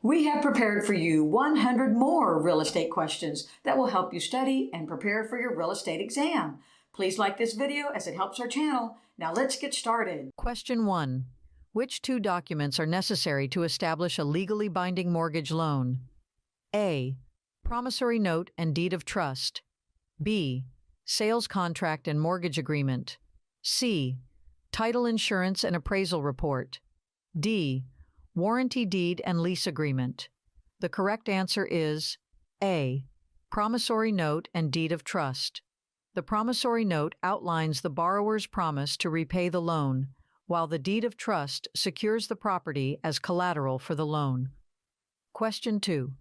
We have prepared for you 100 more real estate questions that will help you study and prepare for your real estate exam. Please like this video as it helps our channel. Now let's get started. Question 1. Which two documents are necessary to establish a legally binding mortgage loan? A. Promissory note and deed of trust. B. Sales contract and mortgage agreement. C. Title insurance and appraisal report. D. Warranty deed and lease agreement. The correct answer is A. Promissory note and deed of trust. The promissory note outlines the borrower's promise to repay the loan, while the deed of trust secures the property as collateral for the loan. Question 2.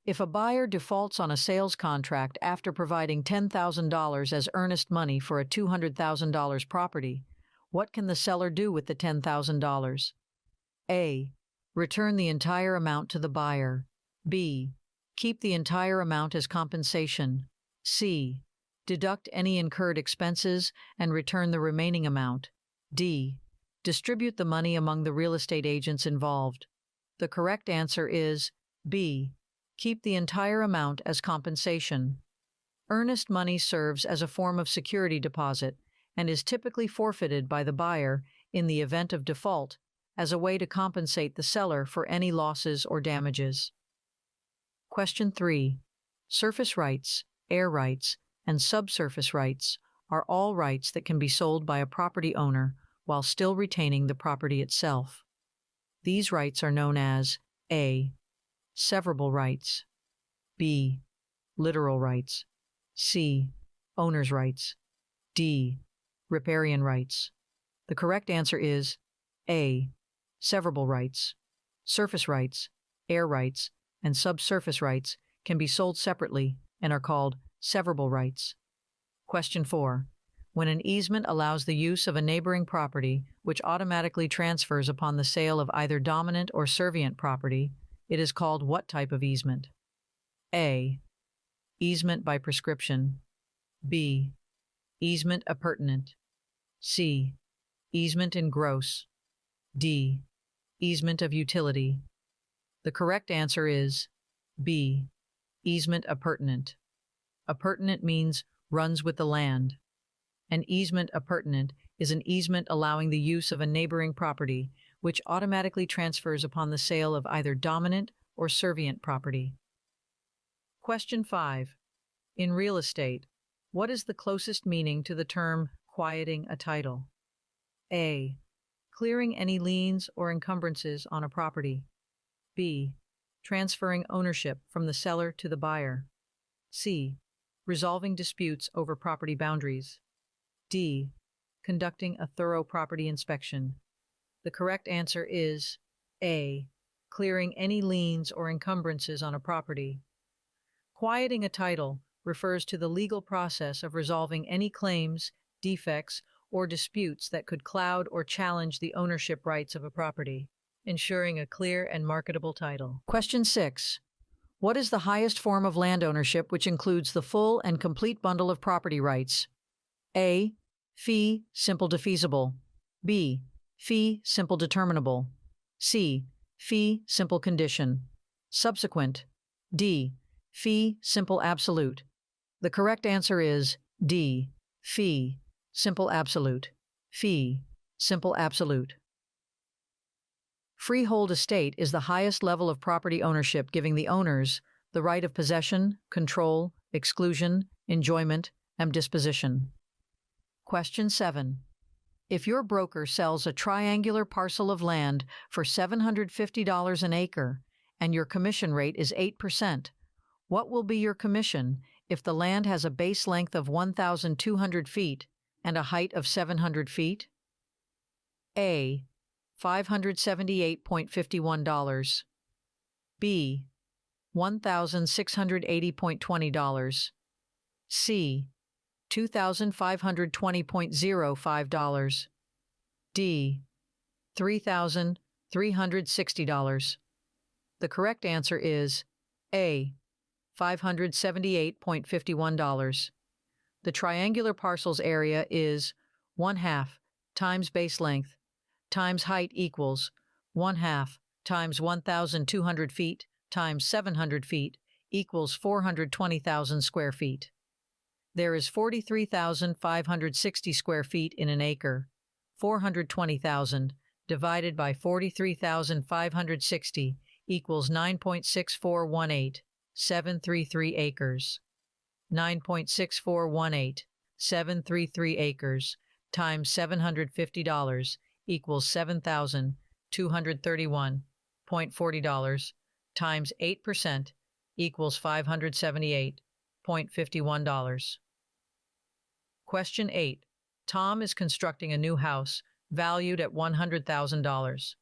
If a buyer defaults on a sales contract after providing $10,000 as earnest money for a $200,000 property, what can the seller do with the $10,000? A. Return the entire amount to the buyer. B. Keep the entire amount as compensation. C. Deduct any incurred expenses and return the remaining amount. D. Distribute the money among the real estate agents involved. The correct answer is B. Keep the entire amount as compensation. Earnest money serves as a form of security deposit and is typically forfeited by the buyer in the event of default as a way to compensate the seller for any losses or damages. Question 3. Surface rights, air rights, and subsurface rights are all rights that can be sold by a property owner while still retaining the property itself. These rights are known as A. Severable rights. B. Literal rights. C. Owner's rights. D. Riparian rights. The correct answer is A. Severable rights. Surface rights, air rights, and subsurface rights can be sold separately and are called severable rights. Question 4. When an easement allows the use of a neighboring property which automatically transfers upon the sale of either dominant or servient property, it is called what type of easement? A. Easement by prescription. B. Easement appurtenant. C. Easement in gross. D. Easement of utility. The correct answer is B. Easement appurtenant. Appurtenant means runs with the land. An easement appurtenant is an easement allowing the use of a neighboring property which automatically transfers upon the sale of either dominant or servient property. Question 5. In real estate, what is the closest meaning to the term quieting a title? A. Clearing any liens or encumbrances on a property. B. Transferring ownership from the seller to the buyer. C. Resolving disputes over property boundaries. D. Conducting a thorough property inspection. The correct answer is A. Clearing any liens or encumbrances on a property. Quieting a title refers to the legal process of resolving any claims, defects, or disputes that could cloud or challenge the ownership rights of a property, ensuring a clear and marketable title. Question 6. What is the highest form of land ownership which includes the full and complete bundle of property rights? A. Fee simple defeasible. B. Fee simple determinable. C. Fee simple condition. Subsequent. D. Fee simple absolute. The correct answer is D. Fee simple absolute. Fee simple absolute. Freehold estate is the highest level of property ownership, giving the owners the right of possession, control, exclusion, enjoyment, and disposition. Question 7. If your broker sells a triangular parcel of land for $750 an acre and your commission rate is 8%, what will be your commission if the land has a base length of 1,200 feet and a height of 700 feet? A. $578.51. B. $1,680.20. C. $2,520.05. D. $3,360. The correct answer is A. $578.51. The triangular parcel's area is 1/2 times base length times height equals 1/2 times 1,200 feet times 700 feet equals 420,000 square feet. There is 43,560 square feet in an acre. 420,000 divided by 43,560 equals 9.6418,733 acres. 9.6418,733 acres times $750 equals $7,231.40 times 8% equals $578.51. Question 8. Tom is constructing a new house valued at $100,000.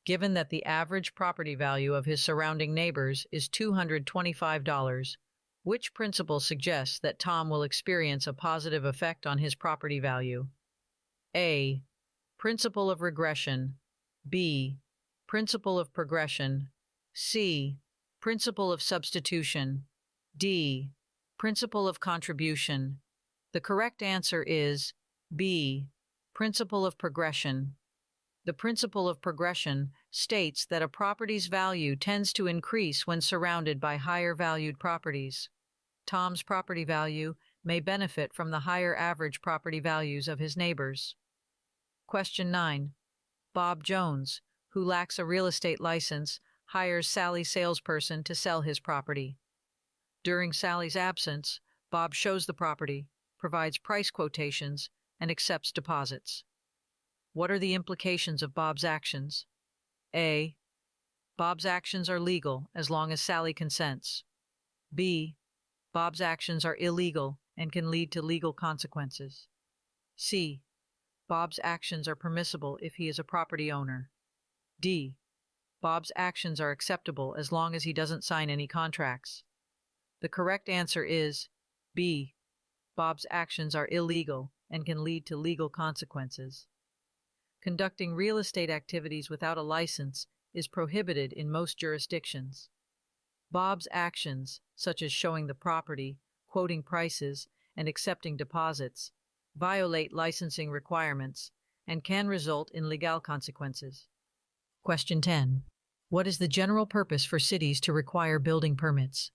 Given that the average property value of his surrounding neighbors is $225, which principle suggests that Tom will experience a positive effect on his property value? A. Principle of regression. B. Principle of progression. C. Principle of substitution. D. Principle of contribution. The correct answer is B. Principle of progression. The principle of progression states that a property's value tends to increase when surrounded by higher valued properties. Tom's property value may benefit from the higher average property values of his neighbors. Question 9. Bob Jones, who lacks a real estate license, hires Sally's salesperson to sell his property. During Sally's absence, Bob shows the property, provides price quotations, and accepts deposits. What are the implications of Bob's actions? A. Bob's actions are legal as long as Sally consents. B. Bob's actions are illegal and can lead to legal consequences. C. Bob's actions are permissible if he is a property owner. D. Bob's actions are acceptable as long as he doesn't sign any contracts. The correct answer is B. Bob's actions are illegal and can lead to legal consequences. Conducting real estate activities without a license is prohibited in most jurisdictions. Bob's actions, such as showing the property, quoting prices, and accepting deposits, violate licensing requirements and can result in legal consequences. Question 10. What is the general purpose for cities to require building permits?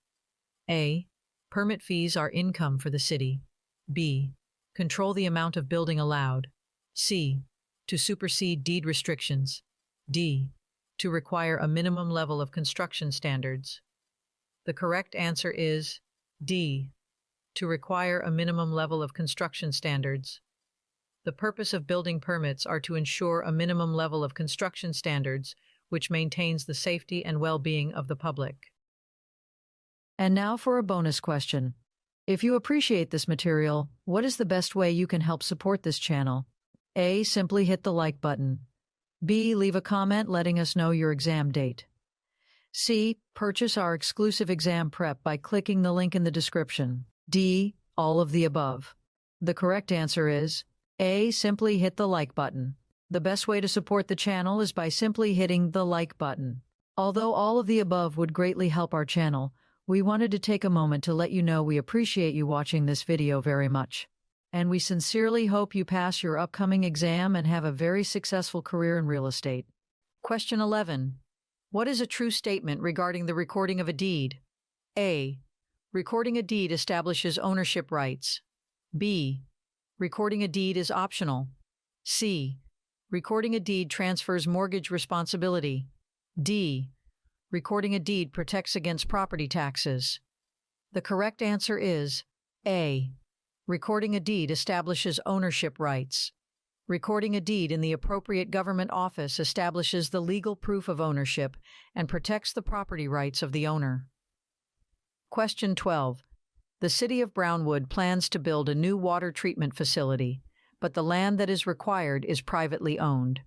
A. Permit fees are income for the city. B. Control the amount of building allowed. C. To supersede deed restrictions. D. To require a minimum level of construction standards. The correct answer is D. To require a minimum level of construction standards. The purpose of building permits are to ensure a minimum level of construction standards which maintains the safety and well-being of the public. And now for a bonus question. If you appreciate this material, what is the best way you can help support this channel? A. Simply hit the like button. B. Leave a comment letting us know your exam date. C. Purchase our exclusive exam prep by clicking the link in the description. D. All of the above. The correct answer is A. Simply hit the like button. The best way to support the channel is by simply hitting the like button. Although all of the above would greatly help our channel, we wanted to take a moment to let you know we appreciate you watching this video very much. And we sincerely hope you pass your upcoming exam and have a very successful career in real estate. Question 11. What is a true statement regarding the recording of a deed? A. Recording a deed establishes ownership rights. B. Recording a deed is optional. C. Recording a deed transfers mortgage responsibility. D. Recording a deed protects against property taxes. The correct answer is A. Recording a deed establishes ownership rights. Recording a deed in the appropriate government office establishes the legal proof of ownership and protects the property rights of the owner. Question 12. The City of Brownwood plans to build a new water treatment facility, but the land that is required is privately owned.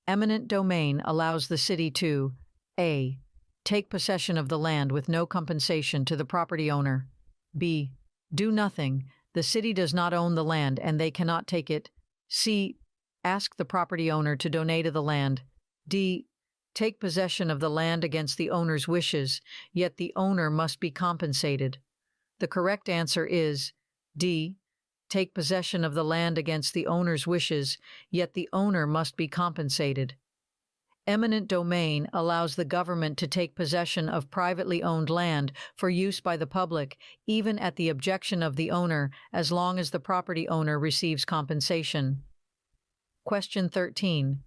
Eminent domain allows the city to A. Take possession of the land with no compensation to the property owner. B. Do nothing. The city does not own the land and they cannot take it. C. Ask the property owner to donate the land. D. Take possession of the land against the owner's wishes, yet the owner must be compensated. The correct answer is D. Take possession of the land against the owner's wishes, yet the owner must be compensated. Eminent domain allows the government to take possession of privately owned land for use by the public, even at the objection of the owner, as long as the property owner receives compensation. Question 13.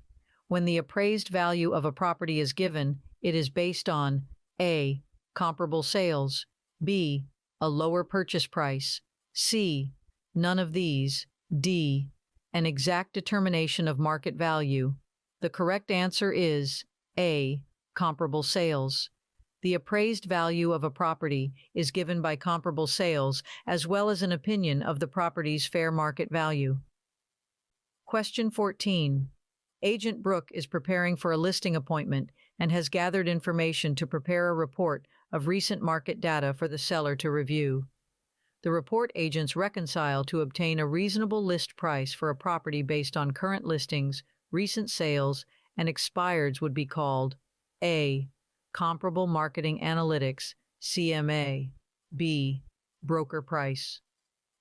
When the appraised value of a property is given, it is based on A. Comparable sales, B. A lower purchase price, C. None of these, D. An exact determination of market value. The correct answer is A. Comparable sales. The appraised value of a property is given by comparable sales as well as an opinion of the property's fair market value. Question 14. Agent Brooke is preparing for a listing appointment and has gathered information to prepare a report of recent market data for the seller to review. The report agents reconcile to obtain a reasonable list price for a property based on current listings, recent sales, and expireds would be called A. Comparable Marketing Analytics, CMA, B. Broker Price,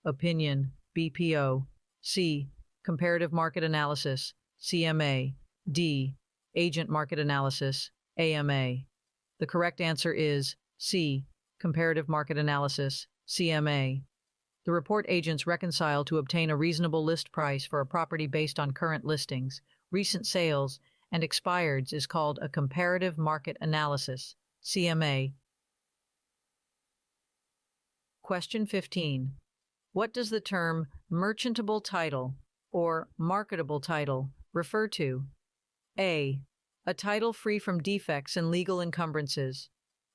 Opinion, BPO, C. Comparative Market Analysis, CMA, D. Agent Market Analysis, AMA. The correct answer is C. Comparative Market Analysis, CMA. The report agents reconcile to obtain a reasonable list price for a property based on current listings, recent sales, and expireds is called a comparative market analysis, CMA. Question 15. What does the term merchantable title or marketable title refer to? A. A title free from defects and legal encumbrances.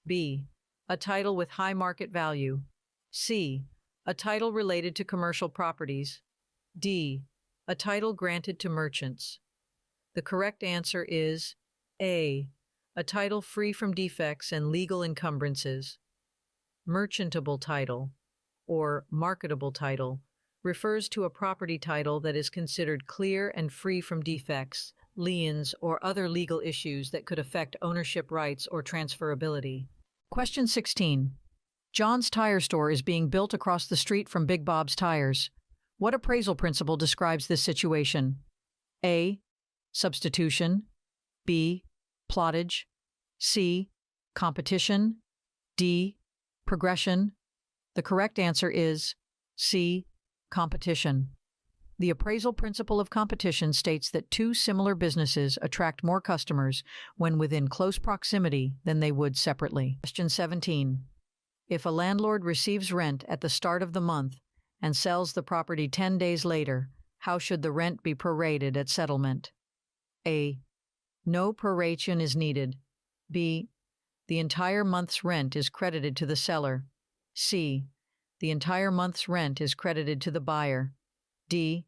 B. A title with high market value. C. A title related to commercial properties. D. A title granted to merchants. The correct answer is A. A title free from defects and legal encumbrances. Merchantable title, or marketable title, refers to a property title that is considered clear and free from defects, liens, or other legal issues that could affect ownership rights or transferability. Question 16. John's Tire Store is being built across the street from Big Bob's Tires. What appraisal principle describes this situation? A. Substitution, B. Plottage, C. Competition, D. Progression. The correct answer is C. Competition. The appraisal principle of competition states that two similar businesses attract more customers when within close proximity than they would separately. Question 17. If a landlord receives rent at the start of the month and sells the property 10 days later, how should the rent be prorated at settlement? A. No proration is needed. B. The entire month's rent is credited to the seller. C. The entire month's rent is credited to the buyer. D.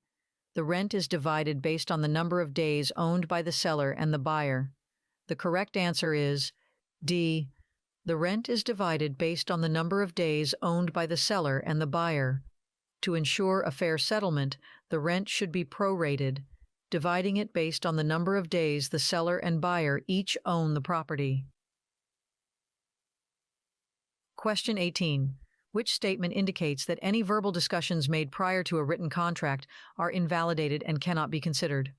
The rent is divided based on the number of days owned by the seller and the buyer. The correct answer is D. The rent is divided based on the number of days owned by the seller and the buyer. To ensure a fair settlement, the rent should be prorated, dividing it based on the number of days the seller and buyer each own the property. Question 18. Which statement indicates that any verbal discussions made prior to a written contract are invalidated and cannot be considered?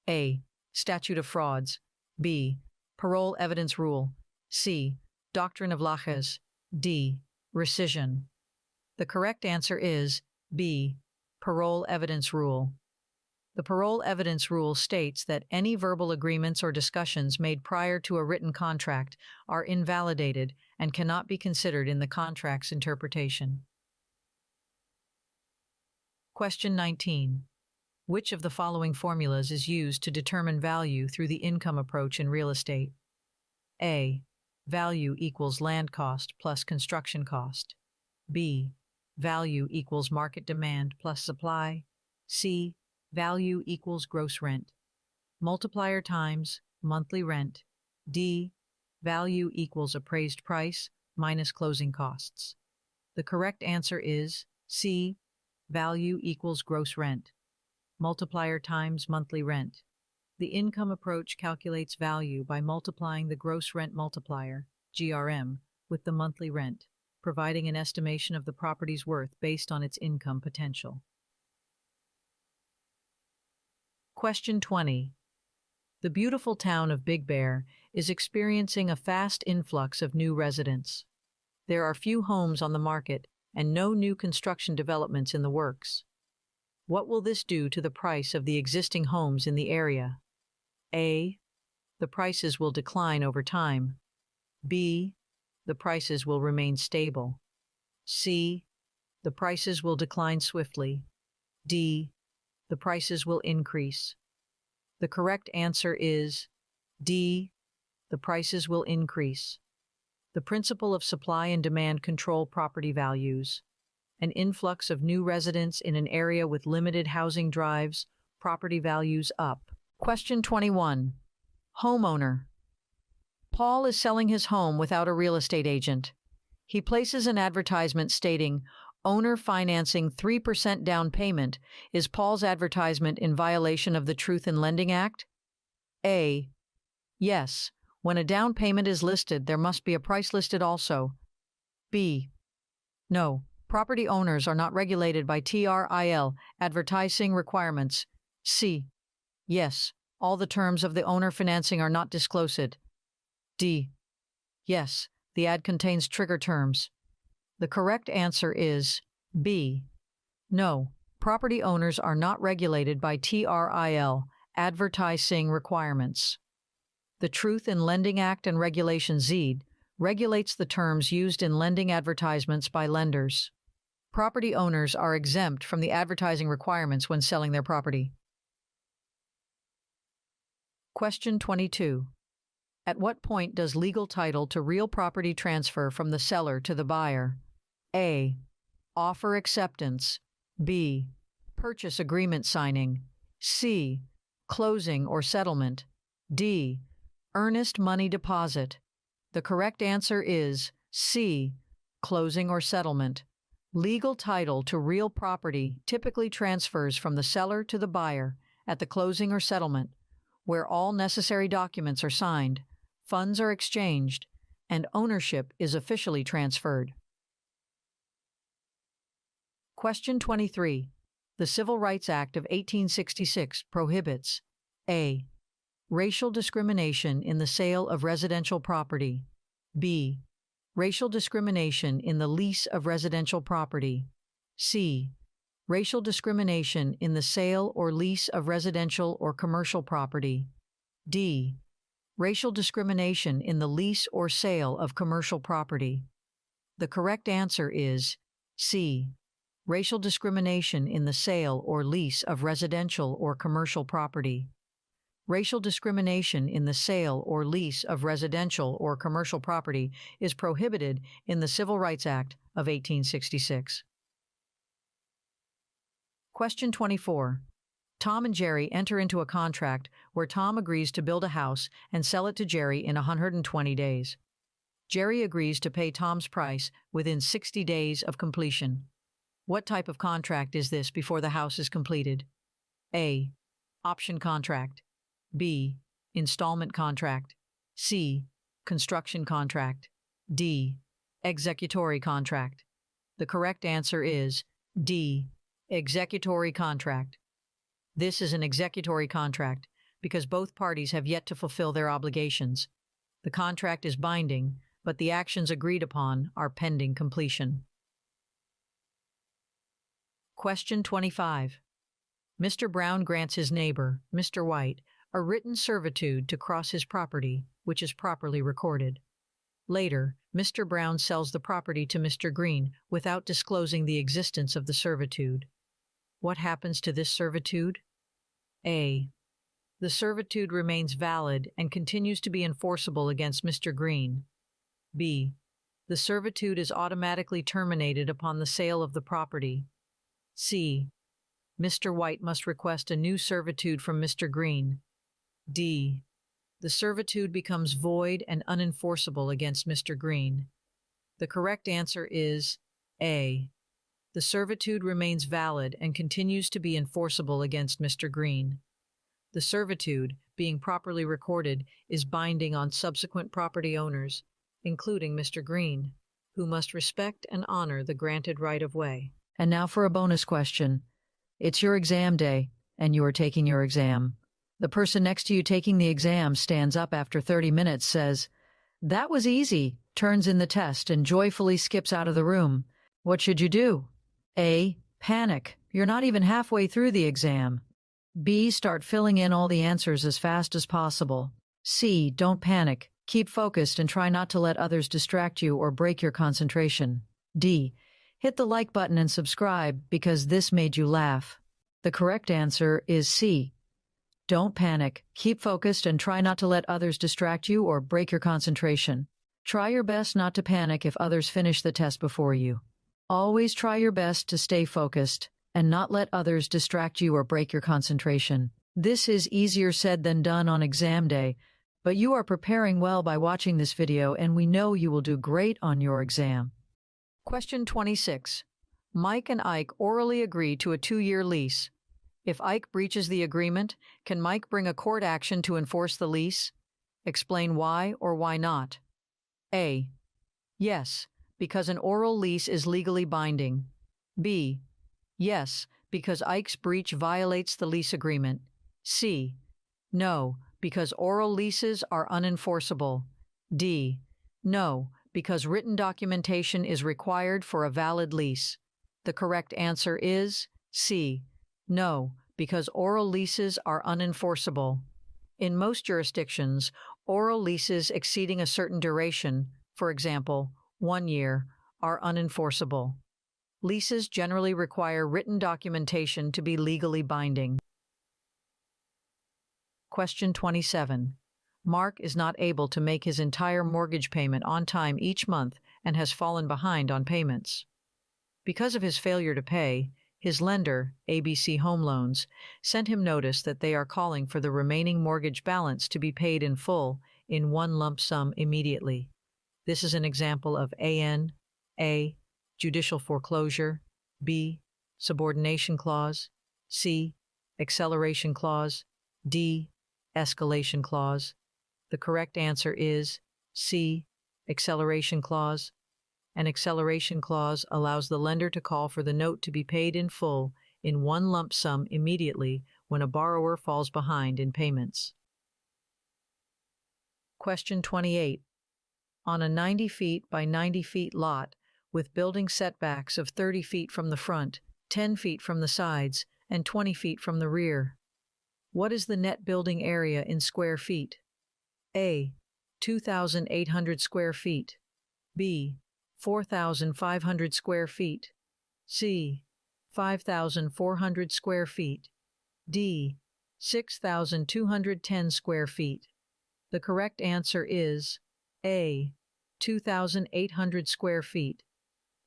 A. Statute of Frauds. B. Parole Evidence Rule. C. Doctrine of Laches. D. Rescission. The correct answer is B. Parole Evidence Rule. The Parole Evidence Rule states that any verbal agreements or discussions made prior to a written contract are invalidated and cannot be considered in the contract's interpretation. Question 19. Which of the following formulas is used to determine value through the income approach in real estate? A. Value equals land cost plus construction cost. B. Value equals market demand plus supply. C. Value equals gross rent. Multiplier times monthly rent. D. Value equals appraised price minus closing costs. The correct answer is C. Value equals gross rent. Multiplier times monthly rent. The income approach calculates value by multiplying the gross rent multiplier, GRM, with the monthly rent, providing an estimation of the property's worth based on its income potential. Question 20. The beautiful town of Big Bear is experiencing a fast influx of new residents. There are few homes on the market and no new construction developments in the works. What will this do to the price of the existing homes in the area? A. The prices will decline over time. B. The prices will remain stable. C. The prices will decline swiftly. D. The prices will increase. The correct answer is D. The prices will increase. The principle of supply and demand control property values. An influx of new residents in an area with limited housing drives property values up. Question 21. Homeowner. Paul is selling his home without a real estate agent. He places an advertisement stating, "Owner financing 3% down payment." Is Paul's advertisement in violation of the Truth in Lending Act? A. Yes. When a down payment is listed, there must be a price listed also. B. No. Property owners are not regulated by TRIL advertising requirements. C. Yes. All the terms of the owner financing are not disclosed. D. Yes. The ad contains trigger terms. The correct answer is B. No. Property owners are not regulated by TRIL advertising requirements. The Truth in Lending Act and Regulation Z regulates the terms used in lending advertisements by lenders. Property owners are exempt from the advertising requirements when selling their property. Question 22. At what point does legal title to real property transfer from the seller to the buyer? A. Offer acceptance. B. Purchase agreement signing. C. Closing or settlement. D. Earnest money deposit. The correct answer is C. Closing or settlement. Legal title to real property typically transfers from the seller to the buyer at the closing or settlement, where all necessary documents are signed, funds are exchanged, and ownership is officially transferred. Question 23. The Civil Rights Act of 1866 prohibits A. Racial discrimination in the sale of residential property. B. Racial discrimination in the lease of residential property. C. Racial discrimination in the sale or lease of residential or commercial property. D. Racial discrimination in the lease or sale of commercial property. The correct answer is C. Racial discrimination in the sale or lease of residential or commercial property. Racial discrimination in the sale or lease of residential or commercial property is prohibited in the Civil Rights Act of 1866. Question 24. Tom and Jerry enter into a contract where Tom agrees to build a house and sell it to Jerry in 120 days. Jerry agrees to pay Tom's price within 60 days of completion. What type of contract is this before the house is completed? A. Option contract. B. Installment contract. C. Construction contract. D. Executory contract. The correct answer is D. Executory contract. This is an executory contract because both parties have yet to fulfill their obligations. The contract is binding, but the actions agreed upon are pending completion. Question 25. Mr. Brown grants his neighbor, Mr. White, a written servitude to cross his property, which is properly recorded. Later, Mr. Brown sells the property to Mr. Green without disclosing the existence of the servitude. What happens to this servitude? A. The servitude remains valid and continues to be enforceable against Mr. Green. B. The servitude is automatically terminated upon the sale of the property. C. Mr. White must request a new servitude from Mr. Green. D. The servitude becomes void and unenforceable against Mr. Green. The correct answer is A. The servitude remains valid and continues to be enforceable against Mr. Green. The servitude, being properly recorded, is binding on subsequent property owners, including Mr. Green, who must respect and honor the granted right-of-way. And now for a bonus question. It's your exam day, and you are taking your exam. The person next to you taking the exam stands up after 30 minutes, says, "That was easy," turns in the test, and joyfully skips out of the room. What should you do? A. Panic. You're not even halfway through the exam. B. Start filling in all the answers as fast as possible. C. Don't panic. Keep focused and try not to let others distract you or break your concentration. D. Hit the like button and subscribe because this made you laugh. The correct answer is C. Don't panic. Keep focused and try not to let others distract you or break your concentration. Try your best not to panic if others finish the test before you. Always try your best to stay focused and not let others distract you or break your concentration. This is easier said than done on exam day, but you are preparing well by watching this video, and we know you will do great on your exam. Question 26. Mike and Ike orally agree to a 2-year lease. If Ike breaches the agreement, can Mike bring a court action to enforce the lease? Explain why or why not. A. Yes, because an oral lease is legally binding. B. Yes, because Ike's breach violates the lease agreement. C. No, because oral leases are unenforceable. D. No, because written documentation is required for a valid lease. The correct answer is C. No, because oral leases are unenforceable. In most jurisdictions, oral leases exceeding a certain duration, for example, 1 year, are unenforceable. Leases generally require written documentation to be legally binding. Question 27. Mark is not able to make his entire mortgage payment on time each month and has fallen behind on payments. Because of his failure to pay, his lender, ABC Home Loans, sent him notice that they are calling for the remaining mortgage balance to be paid in full in one lump sum immediately. This is an example of A. Judicial foreclosure, B. Subordination clause, C. Acceleration clause, D. Escalation clause. The correct answer is C. Acceleration clause. An acceleration clause allows the lender to call for the note to be paid in full in one lump sum immediately when a borrower falls behind in payments. Question 28. On a 90 feet by 90 feet lot, with building setbacks of 30 feet from the front, 10 feet from the sides, and 20 feet from the rear, what is the net building area in square feet? A. 2,800 square feet. B. 4,500 square feet. C. 5,400 square feet. D. 6,210 square feet. The correct answer is A. 2,800 square feet.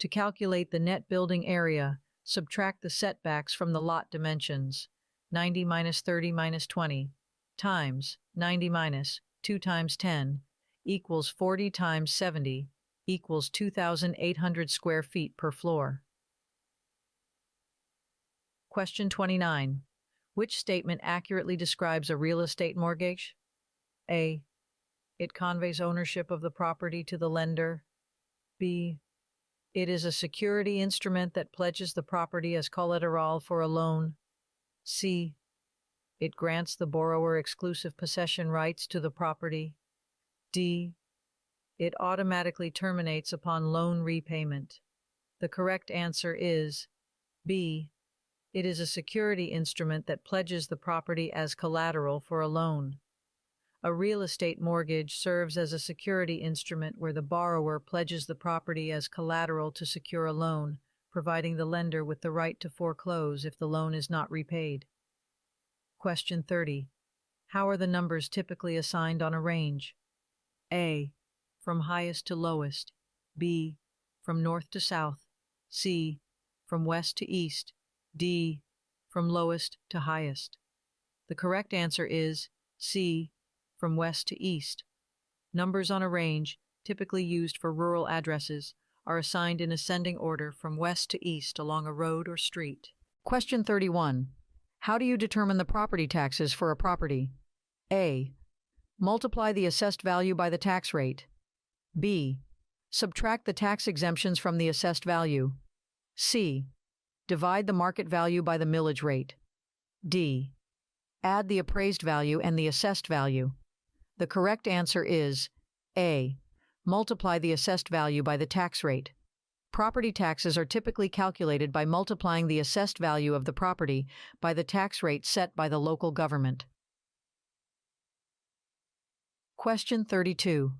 To calculate the net building area, subtract the setbacks from the lot dimensions. 90 minus 30 minus 20 times 90 minus 2 times 10 equals 40 times 70 equals 2,800 square feet per floor. Question 29. Which statement accurately describes a real estate mortgage? A. It conveys ownership of the property to the lender. B. It is a security instrument that pledges the property as collateral for a loan. C. It grants the borrower exclusive possession rights to the property. D. It automatically terminates upon loan repayment. The correct answer is B. It is a security instrument that pledges the property as collateral for a loan. A real estate mortgage serves as a security instrument where the borrower pledges the property as collateral to secure a loan, providing the lender with the right to foreclose if the loan is not repaid. Question 30. How are the numbers typically assigned on a range? A. From highest to lowest. B. From north to south. C. From west to east. D. From lowest to highest. The correct answer is C. From west to east. Numbers on a range, typically used for rural addresses, are assigned in ascending order from west to east along a road or street. Question 31. How do you determine the property taxes for a property? A. Multiply the assessed value by the tax rate. B. Subtract the tax exemptions from the assessed value. C. Divide the market value by the millage rate. D. Add the appraised value and the assessed value. The correct answer is A. Multiply the assessed value by the tax rate. Property taxes are typically calculated by multiplying the assessed value of the property by the tax rate set by the local government. Question 32.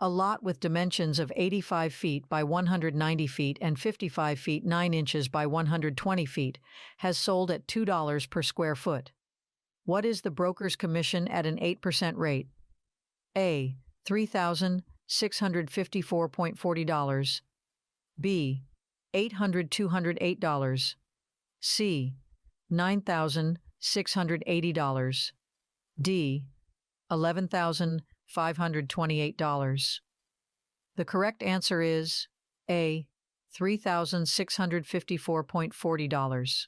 A lot with dimensions of 85 feet by 190 feet and 55 feet 9 inches by 120 feet has sold at $2 per square foot. What is the broker's commission at an 8% rate? A. $3,654.40. B. $8,208. C. $9,680. D. $11,528. The correct answer is A. $3,654.40.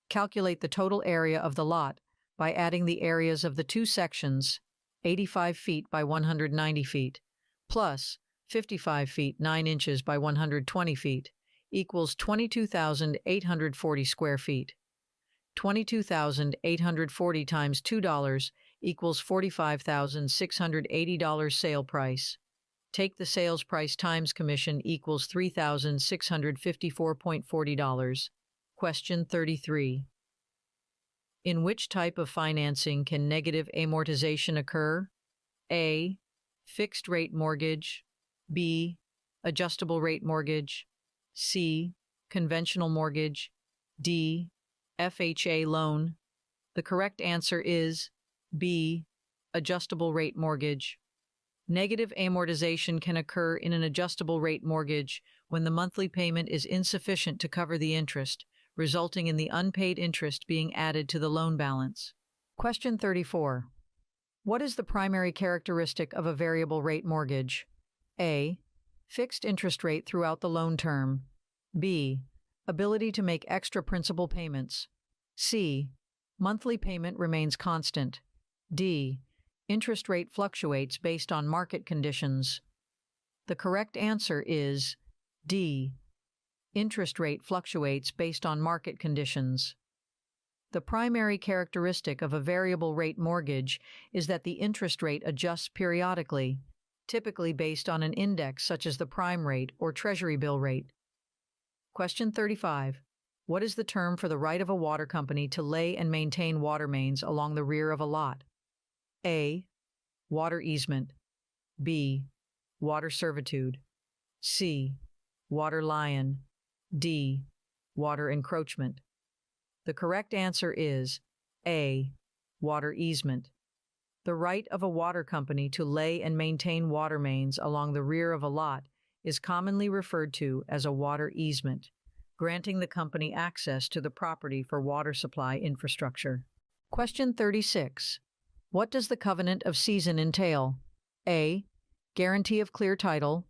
Calculate the total area of the lot by adding the areas of the two sections, 85 feet by 190 feet, plus 55 feet 9 inches by 120 feet, equals 22,840 square feet. 22,840 times $2 equals $45,680 sale price. Take the sales price times commission equals $3,654.40. Question 33. In which type of financing can negative amortization occur? A. Fixed rate mortgage. B. Adjustable rate mortgage. C. Conventional mortgage. D. FHA loan. The correct answer is B. Adjustable rate mortgage. Negative amortization can occur in an adjustable rate mortgage when the monthly payment is insufficient to cover the interest, resulting in the unpaid interest being added to the loan balance. Question 34. What is the primary characteristic of a variable rate mortgage? A. Fixed interest rate throughout the loan term. B. Ability to make extra principal payments. C. Monthly payment remains constant. D. Interest rate fluctuates based on market conditions. The correct answer is D. Interest rate fluctuates based on market conditions. The primary characteristic of a variable rate mortgage is that the interest rate adjusts periodically, typically based on an index such as the prime rate or treasury bill rate. Question 35. What is the term for the right of a water company to lay and maintain water mains along the rear of a lot? A. Water easement. B. Water servitude. C. Water lion. D. Water encroachment. The correct answer is A. Water easement. The right of a water company to lay and maintain water mains along the rear of a lot is commonly referred to as a water easement, granting the company access to the property for water supply infrastructure. Question 36. What does the covenant of season entail? A. Guarantee of clear title.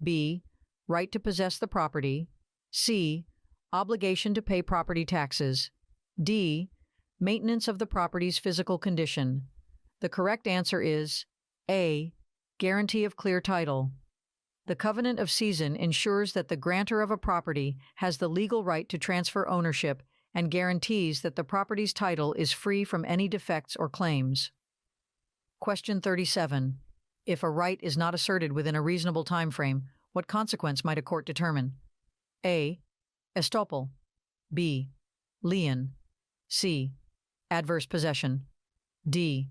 B. Right to possess the property. C. Obligation to pay property taxes. D. Maintenance of the property's physical condition. The correct answer is A. Guarantee of clear title. The covenant of season ensures that the grantor of a property has the legal right to transfer ownership and guarantees that the property's title is free from any defects or claims. Question 37. If a right is not asserted within a reasonable time frame, what consequence might a court determine? A. Estoppel. B. Lien. C. Adverse possession. D.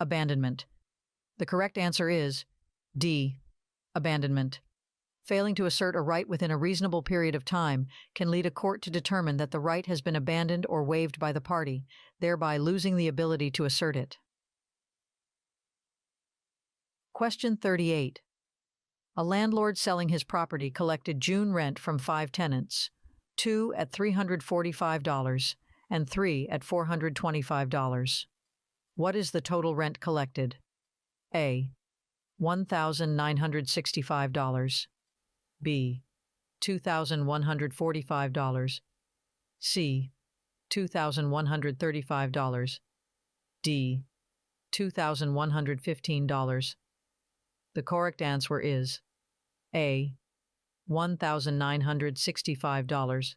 Abandonment. The correct answer is D. Abandonment. Failing to assert a right within a reasonable period of time can lead a court to determine that the right has been abandoned or waived by the party, thereby losing the ability to assert it. Question 38. A landlord selling his property collected June rent from 5 tenants, 2 at $345 and 3 at $425. What is the total rent collected? A. $1,965. B. $2,145. C. $2,135. D. $2,115. The correct answer is A. $1,965.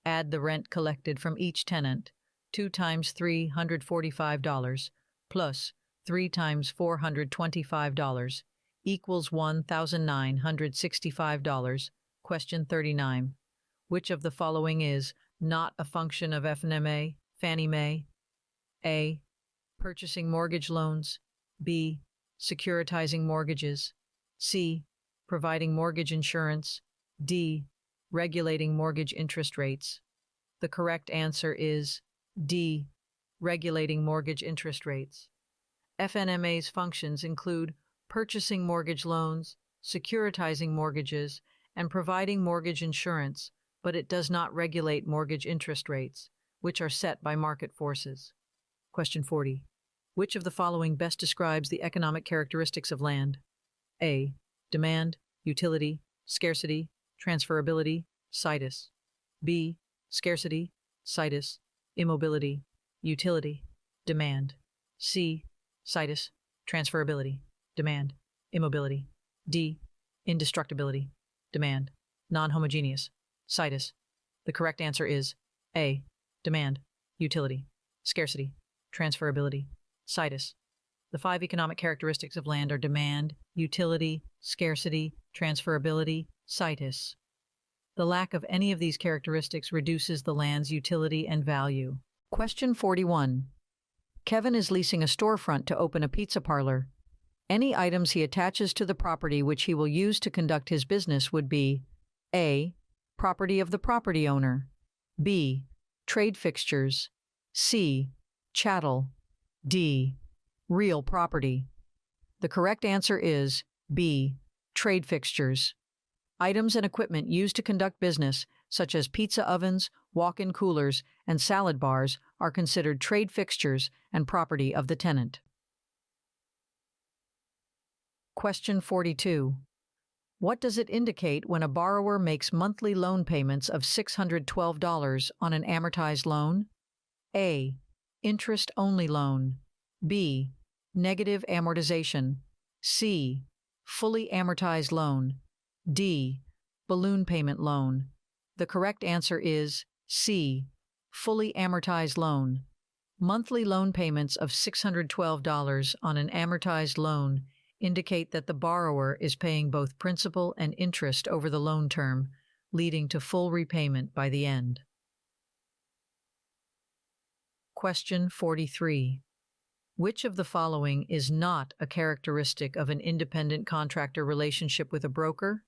Add the rent collected from each tenant, 2 times $345 plus 3 times $425 equals $1,965. Question 39. Which of the following is not a function of FNMA, Fannie Mae? A. Purchasing mortgage loans. B. Securitizing mortgages. C. Providing mortgage insurance. D. Regulating mortgage interest rates. The correct answer is D. Regulating mortgage interest rates. FNMA's functions include purchasing mortgage loans, securitizing mortgages, and providing mortgage insurance, but it does not regulate mortgage interest rates, which are set by market forces. Question 40. Which of the following best describes the economic characteristics of land? A. Demand, utility, scarcity, transferability, situs. B. Scarcity, situs, immobility, utility, demand. C. Situs, transferability, demand, immobility. D. Indestructibility, demand, non-homogeneous, situs. The correct answer is A. Demand, utility, scarcity, transferability, situs. The 5 economic characteristics of land are demand, utility, scarcity, transferability, situs. The lack of any of these characteristics reduces the land's utility and value. Question 41. Kevin is leasing a storefront to open a pizza parlor. Any items he attaches to the property which he will use to conduct his business would be A. Property of the property owner. B. Trade fixtures. C. Chattel. D. Real property. The correct answer is B. Trade fixtures. Items and equipment used to conduct business, such as pizza ovens, walk-in coolers, and salad bars, are considered trade fixtures and property of the tenant. Question 42. What does it indicate when a borrower makes monthly loan payments of $612 on an amortized loan? A. Interest-only loan. B. Negative amortization. C. Fully amortized loan. D. Balloon payment loan. The correct answer is C. Fully amortized loan. Monthly loan payments of $612 on an amortized loan indicate that the borrower is paying both principal and interest over the loan term, leading to full repayment by the end. Question 43. Which of the following is not a characteristic of an independent contractor relationship with a broker?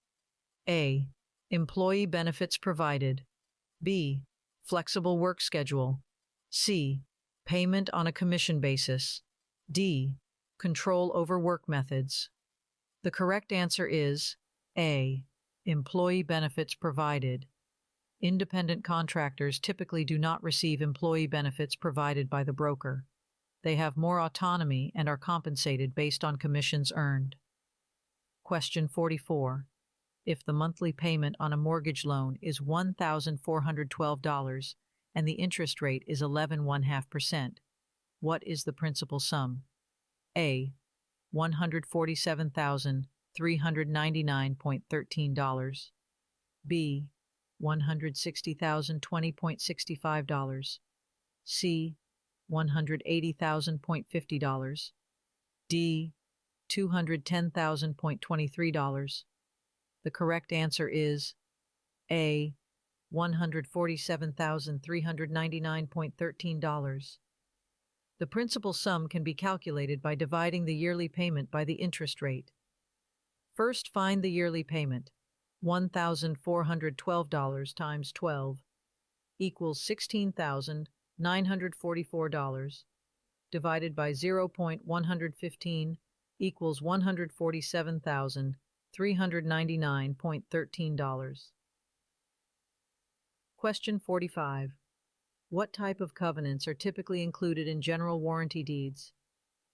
A. Employee benefits provided. B. Flexible work schedule. C. Payment on a commission basis. D. Control over work methods. The correct answer is A. Employee benefits provided. Independent contractors typically do not receive employee benefits provided by the broker. They have more autonomy and are compensated based on commissions earned. Question 44. If the monthly payment on a mortgage loan is $1,412 and the interest rate is 11.5%, what is the principal sum? A. $147,399.13. B. $160,020.65. C. $180,000.50. D. $210,000.23. The correct answer is A. $147,399.13. The principal sum can be calculated by dividing the yearly payment by the interest rate. First, find the yearly payment. $1,412 times 12 equals $16,944, divided by 0.115 equals $147,399.13. Question 45. What type of covenants are typically included in general warranty deeds?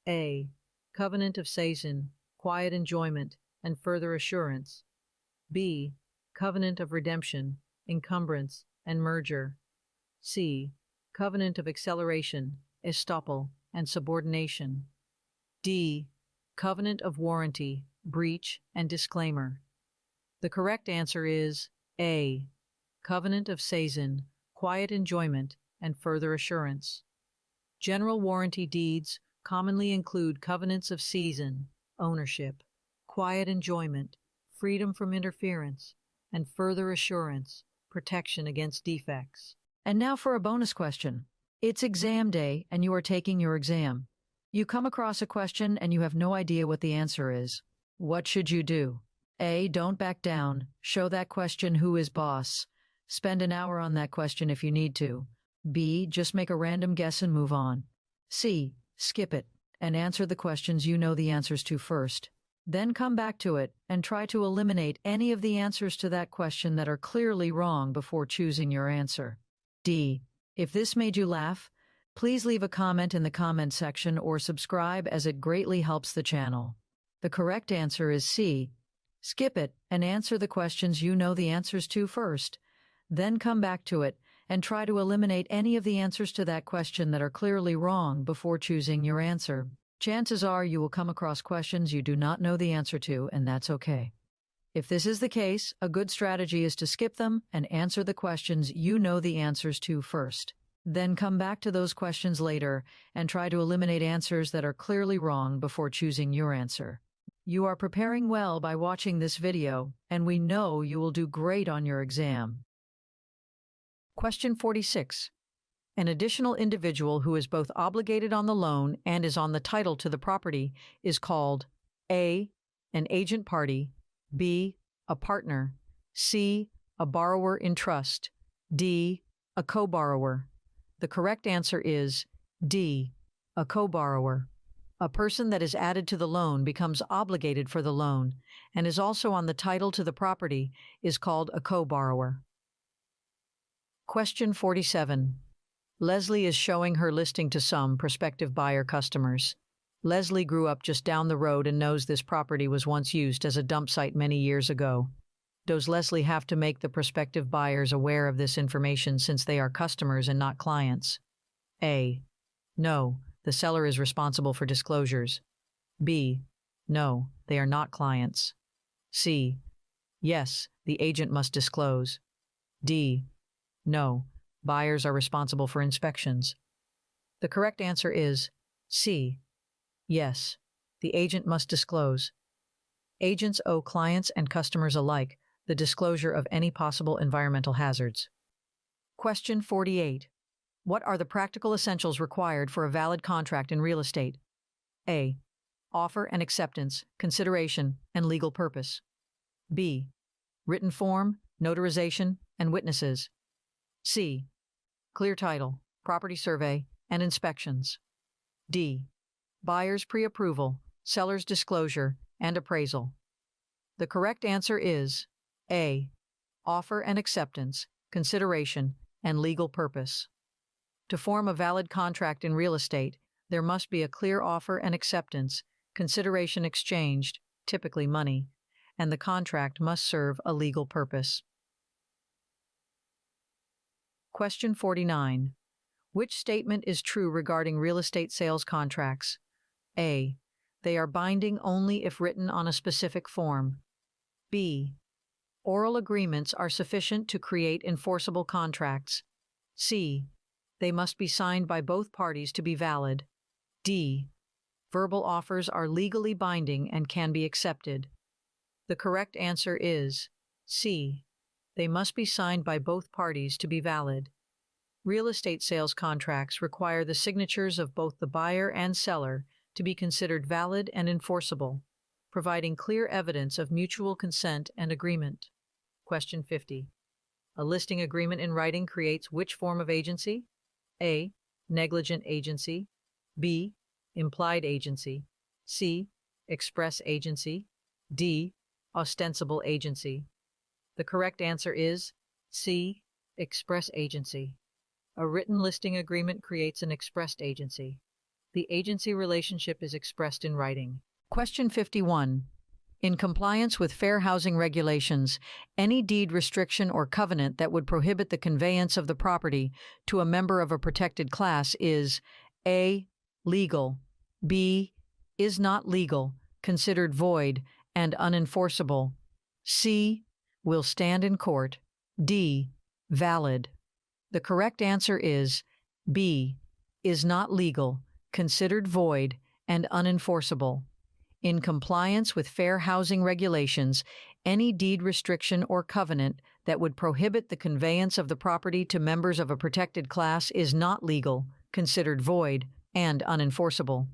A. Covenant of seisin, quiet enjoyment, and further assurance. B. Covenant of redemption, encumbrance, and merger. C. Covenant of acceleration, estoppel, and subordination. D. Covenant of warranty, breach, and disclaimer. The correct answer is A. Covenant of seisin, quiet enjoyment, and further assurance. General warranty deeds commonly include covenants of season, ownership, quiet enjoyment, freedom from interference, and further assurance, protection against defects. And now for a bonus question. It's exam day and you are taking your exam. You come across a question and you have no idea what the answer is. What should you do? A. Don't back down. Show that question who is boss. Spend an hour on that question if you need to. B. Just make a random guess and move on. C. Skip it and answer the questions you know the answers to first. Then come back to it and try to eliminate any of the answers to that question that are clearly wrong before choosing your answer. D. If this made you laugh, please leave a comment in the comment section or subscribe as it greatly helps the channel. The correct answer is C. Skip it and answer the questions you know the answers to first. Then come back to it and try to eliminate any of the answers to that question that are clearly wrong before choosing your answer. Chances are you will come across questions you do not know the answer to, and that's okay. If this is the case, a good strategy is to skip them and answer the questions you know the answers to first. Then come back to those questions later and try to eliminate answers that are clearly wrong before choosing your answer. You are preparing well by watching this video, and we know you will do great on your exam. Question 46. An additional individual who is both obligated on the loan and is on the title to the property is called A. An agent party, B. A partner, C. A borrower in trust, D. A co-borrower. The correct answer is D. A co-borrower. A person that is added to the loan becomes obligated for the loan and is also on the title to the property is called a co-borrower. Question 47. Leslie is showing her listing to some prospective buyer customers. Leslie grew up just down the road and knows this property was once used as a dump site many years ago. Does Leslie have to make the prospective buyers aware of this information since they are customers and not clients? A. No, the seller is responsible for disclosures. B. No, they are not clients. C. Yes, the agent must disclose. D. No, buyers are responsible for inspections. The correct answer is C. Yes, the agent must disclose. Agents owe clients and customers alike the disclosure of any possible environmental hazards. Question 48. What are the practical essentials required for a valid contract in real estate? A. Offer and acceptance, consideration, and legal purpose. B. Written form, notarization, and witnesses. C. Clear title, property survey, and inspections. D. Buyer's pre-approval, seller's disclosure, and appraisal. The correct answer is A. Offer and acceptance, consideration, and legal purpose. To form a valid contract in real estate, there must be a clear offer and acceptance, consideration exchanged, typically money, and the contract must serve a legal purpose. Question 49. Which statement is true regarding real estate sales contracts? A. They are binding only if written on a specific form. B. Oral agreements are sufficient to create enforceable contracts. C. They must be signed by both parties to be valid. D. Verbal offers are legally binding and can be accepted. The correct answer is C. They must be signed by both parties to be valid. Real estate sales contracts require the signatures of both the buyer and seller to be considered valid and enforceable, providing clear evidence of mutual consent and agreement. Question 50. A listing agreement in writing creates which form of agency? A. Negligent agency. B. Implied agency. C. Express agency. D. Ostensible agency. The correct answer is C. Express agency. A written listing agreement creates an expressed agency. The agency relationship is expressed in writing. Question 51. In compliance with fair housing regulations, any deed restriction or covenant that would prohibit the conveyance of the property to a member of a protected class is A. Legal, B. Is not legal, considered void, and unenforceable, C. Will stand in court, D. Valid. The correct answer is B, is not legal, considered void, and unenforceable. In compliance with fair housing regulations, any deed restriction or covenant that would prohibit the conveyance of the property to members of a protected class is not legal, considered void, and unenforceable.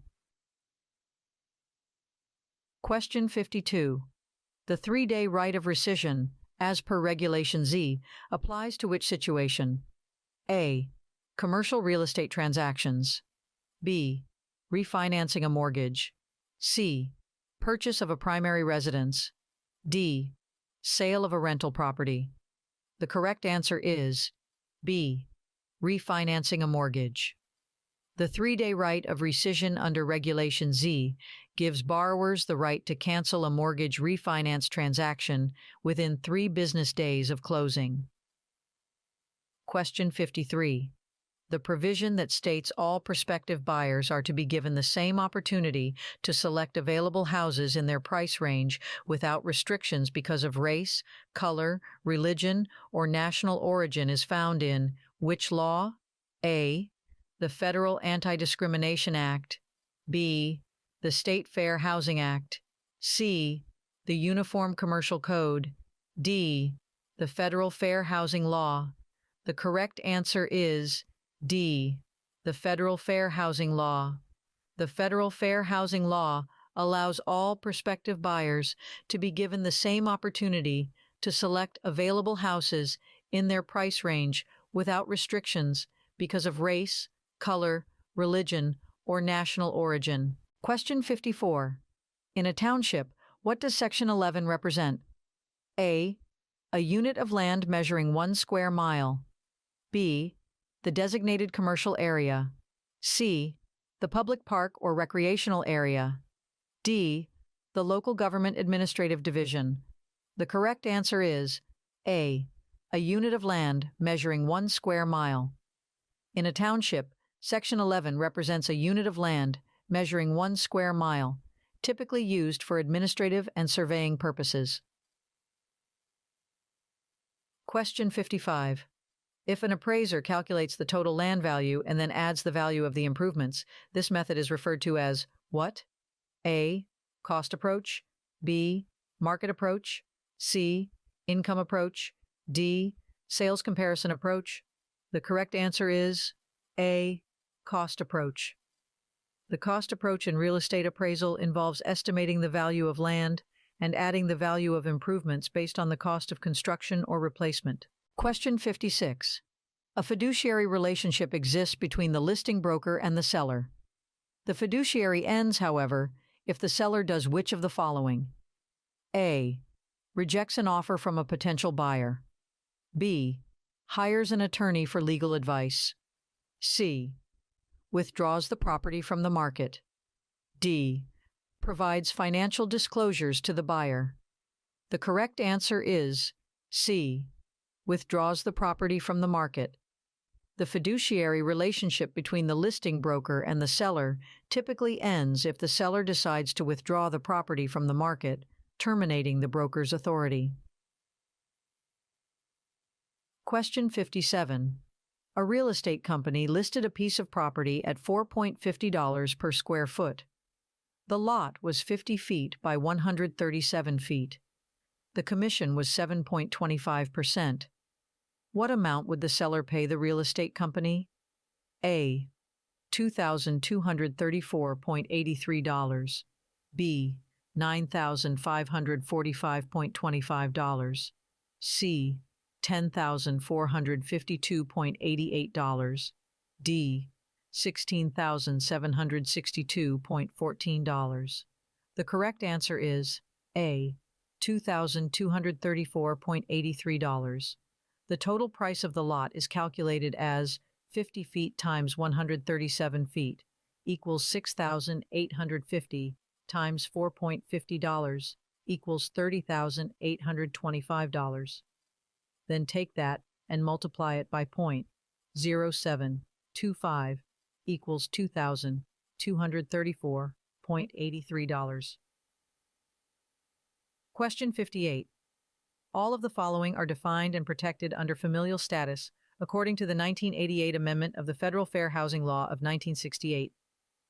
Question 52. The 3-day right of rescission, as per Regulation Z, applies to which situation? A. Commercial real estate transactions. B. Refinancing a mortgage. C. Purchase of a primary residence. D. Sale of a rental property. The correct answer is B. Refinancing a mortgage. The 3-day right of rescission under Regulation Z gives borrowers the right to cancel a mortgage refinance transaction within 3 business days of closing. Question 53. The provision that states all prospective buyers are to be given the same opportunity to select available houses in their price range without restrictions because of race, color, religion, or national origin is found in which law? A. The Federal Anti-Discrimination Act. B. The State Fair Housing Act. C. The Uniform Commercial Code. D. The Federal Fair Housing Law. The correct answer is D. The Federal Fair Housing Law. The Federal Fair Housing Law allows all prospective buyers to be given the same opportunity to select available houses in their price range without restrictions because of race, color, religion, or national origin. Question 54. In a township, what does Section 11 represent? A. A unit of land measuring 1 square mile. B. The designated commercial area. C. The public park or recreational area. D. The local government administrative division. The correct answer is A. A unit of land measuring 1 square mile. In a township, Section 11 represents a unit of land measuring 1 square mile, typically used for administrative and surveying purposes. Question 55. If an appraiser calculates the total land value and then adds the value of the improvements, this method is referred to as what? A. Cost approach. B. Market approach. C. Income approach. D. Sales comparison approach. The correct answer is A. Cost approach. The cost approach in real estate appraisal involves estimating the value of land and adding the value of improvements based on the cost of construction or replacement. Question 56. A fiduciary relationship exists between the listing broker and the seller. The fiduciary ends, however, if the seller does which of the following? A. Rejects an offer from a potential buyer. B. Hires an attorney for legal advice. C. Withdraws the property from the market. D. Provides financial disclosures to the buyer. The correct answer is C. Withdraws the property from the market. The fiduciary relationship between the listing broker and the seller typically ends if the seller decides to withdraw the property from the market, terminating the broker's authority. Question 57. A real estate company listed a piece of property at $4.50 per square foot. The lot was 50 feet by 137 feet. The commission was 7.25%. What amount would the seller pay the real estate company? A. $2,234.83. B. $9,545.25. C. $10,452.88. D. $16,762.14. The correct answer is A. $2,234.83. The total price of the lot is calculated as 50 feet times 137 feet equals $6,850 times $4.50 equals $30,825. Then take that and multiply it by 0.0725 equals $2,234.83. Question 58. All of the following are defined and protected under familial status according to the 1988 amendment of the Federal Fair Housing Law of 1968,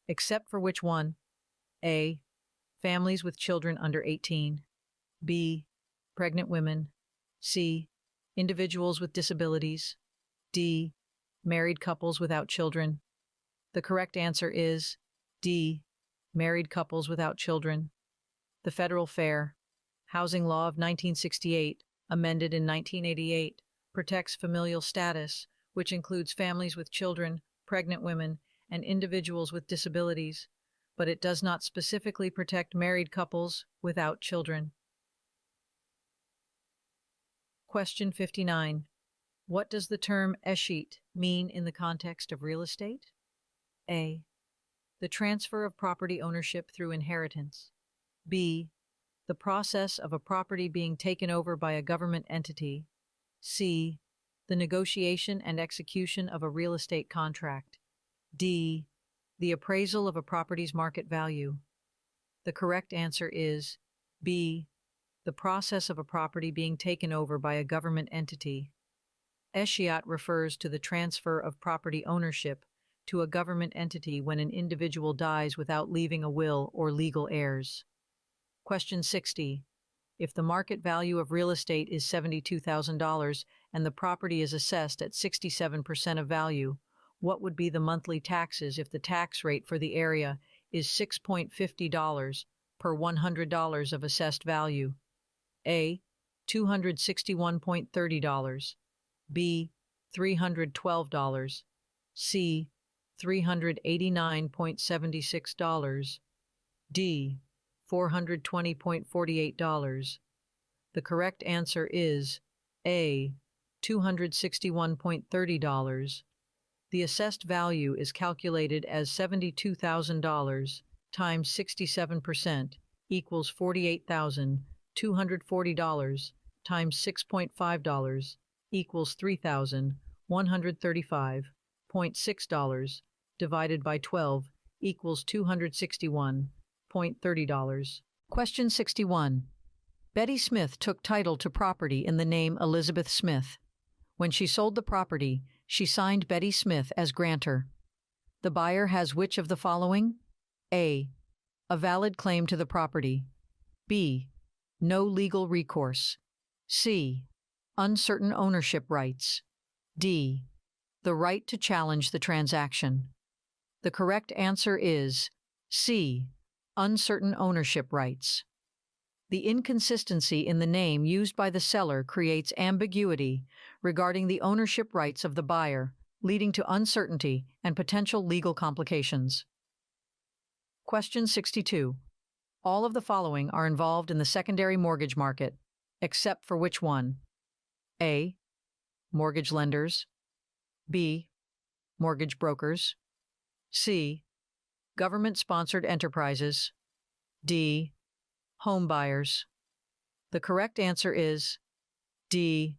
except for which one? A. Families with children under 18. B. Pregnant women. C. Individuals with disabilities. D. Married couples without children. The correct answer is D. Married couples without children. The Federal Fair Housing Law of 1968, amended in 1988, protects familial status, which includes families with children, pregnant women, and individuals with disabilities, but it does not specifically protect married couples without children. Question 59. What does the term escheat mean in the context of real estate? A. The transfer of property ownership through inheritance. B. The process of a property being taken over by a government entity. C. The negotiation and execution of a real estate contract. D. The appraisal of a property's market value. The correct answer is B. The process of a property being taken over by a government entity. Escheat refers to the transfer of property ownership to a government entity when an individual dies without leaving a will or legal heirs. Question 60. If the market value of real estate is $72,000 and the property is assessed at 67% of value, what would be the monthly taxes if the tax rate for the area is $6.50 per $100 of assessed value? A. $261.30. B. $312. C. $389.76. D. $420.48. The correct answer is A. $261.30. The assessed value is calculated as $72,000 times 67% equals $48,240 times $6.5 equals $3,135.6 divided by 12 equals $261.30. Question 61. Betty Smith took title to property in the name Elizabeth Smith. When she sold the property, she signed Betty Smith as grantor. The buyer has which of the following? A. A valid claim to the property. B. No legal recourse. C. Uncertain ownership rights. D. The right to challenge the transaction. The correct answer is C. Uncertain ownership rights. The inconsistency in the name used by the seller creates ambiguity regarding the ownership rights of the buyer, leading to uncertainty and potential legal complications. Question 62. All of the following are involved in the secondary mortgage market, except for which one? A. Mortgage lenders. B. Mortgage brokers. C. Government-sponsored enterprises. D. Home buyers. The correct answer is D.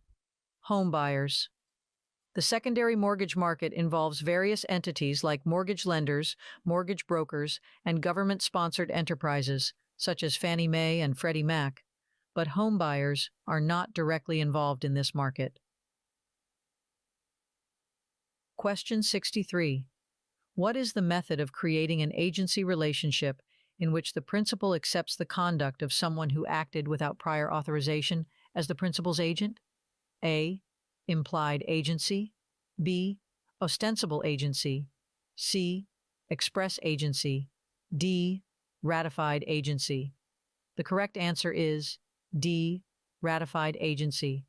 Home buyers. The secondary mortgage market involves various entities like mortgage lenders, mortgage brokers, and government-sponsored enterprises, such as Fannie Mae and Freddie Mac, but home buyers are not directly involved in this market. Question 63. What is the method of creating an agency relationship in which the principal accepts the conduct of someone who acted without prior authorization as the principal's agent? A. Implied agency. B. Ostensible agency. C. Express agency. D. Ratified agency. The correct answer is D. Ratified agency.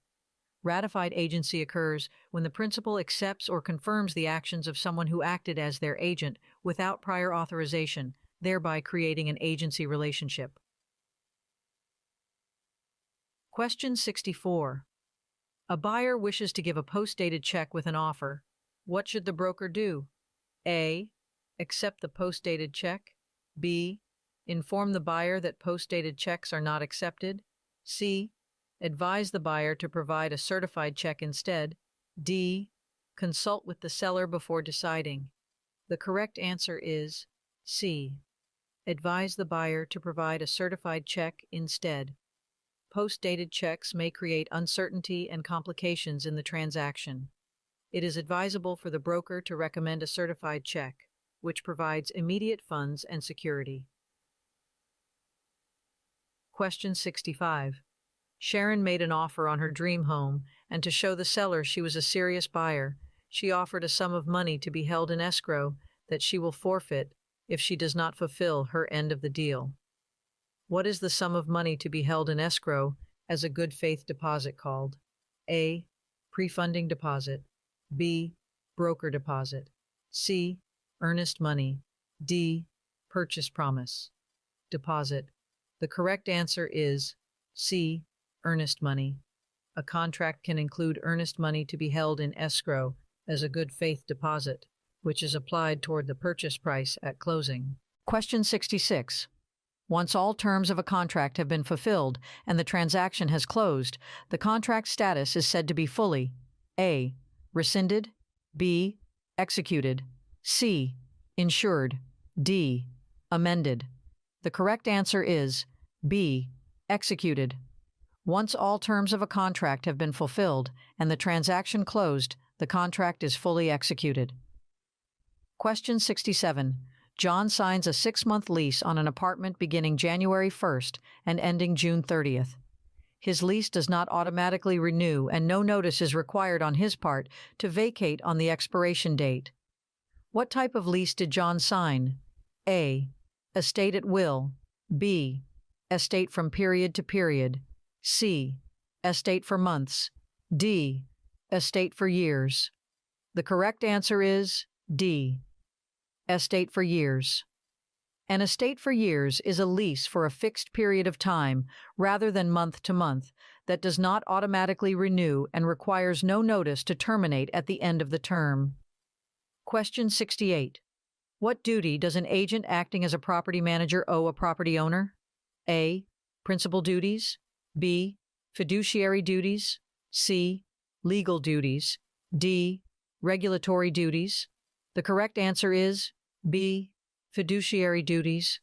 Ratified agency occurs when the principal accepts or confirms the actions of someone who acted as their agent without prior authorization, thereby creating an agency relationship. Question 64. A buyer wishes to give a post-dated check with an offer. What should the broker do? A. Accept the post-dated check. B. Inform the buyer that post-dated checks are not accepted. C. Advise the buyer to provide a certified check instead. D. Consult with the seller before deciding. The correct answer is C. Advise the buyer to provide a certified check instead. Post-dated checks may create uncertainty and complications in the transaction. it is advisable for the broker to recommend a certified check, which provides immediate funds and security. Question 65. Sharon made an offer on her dream home, and to show the seller she was a serious buyer, she offered a sum of money to be held in escrow that she will forfeit if she does not fulfill her end of the deal. What is the sum of money to be held in escrow as a good faith deposit called? A. Pre-funding deposit. B. Broker deposit. C. Earnest money. D. Purchase promise. Deposit. The correct answer is C. Earnest money. A contract can include earnest money to be held in escrow as a good faith deposit, which is applied toward the purchase price at closing. Question 66. Once all terms of a contract have been fulfilled and the transaction has closed, the contract status is said to be fully A. Rescinded, B. Executed, C. Insured, D. Amended. The correct answer is B. Executed. Once all terms of a contract have been fulfilled and the transaction closed, the contract is fully executed. Question 67. John signs a 6-month lease on an apartment beginning January 1st and ending June 30th. His lease does not automatically renew and no notice is required on his part to vacate on the expiration date. What type of lease did John sign? A. Estate at will. B. Estate from period to period. C. Estate for months. D. Estate for years. The correct answer is D. Estate for years. An estate for years is a lease for a fixed period of time, rather than month to month, that does not automatically renew and requires no notice to terminate at the end of the term. Question 68. What duty does an agent acting as a property manager owe a property owner? A. Principal duties. B. Fiduciary duties. C. Legal duties. D. Regulatory duties. The correct answer is B. Fiduciary duties.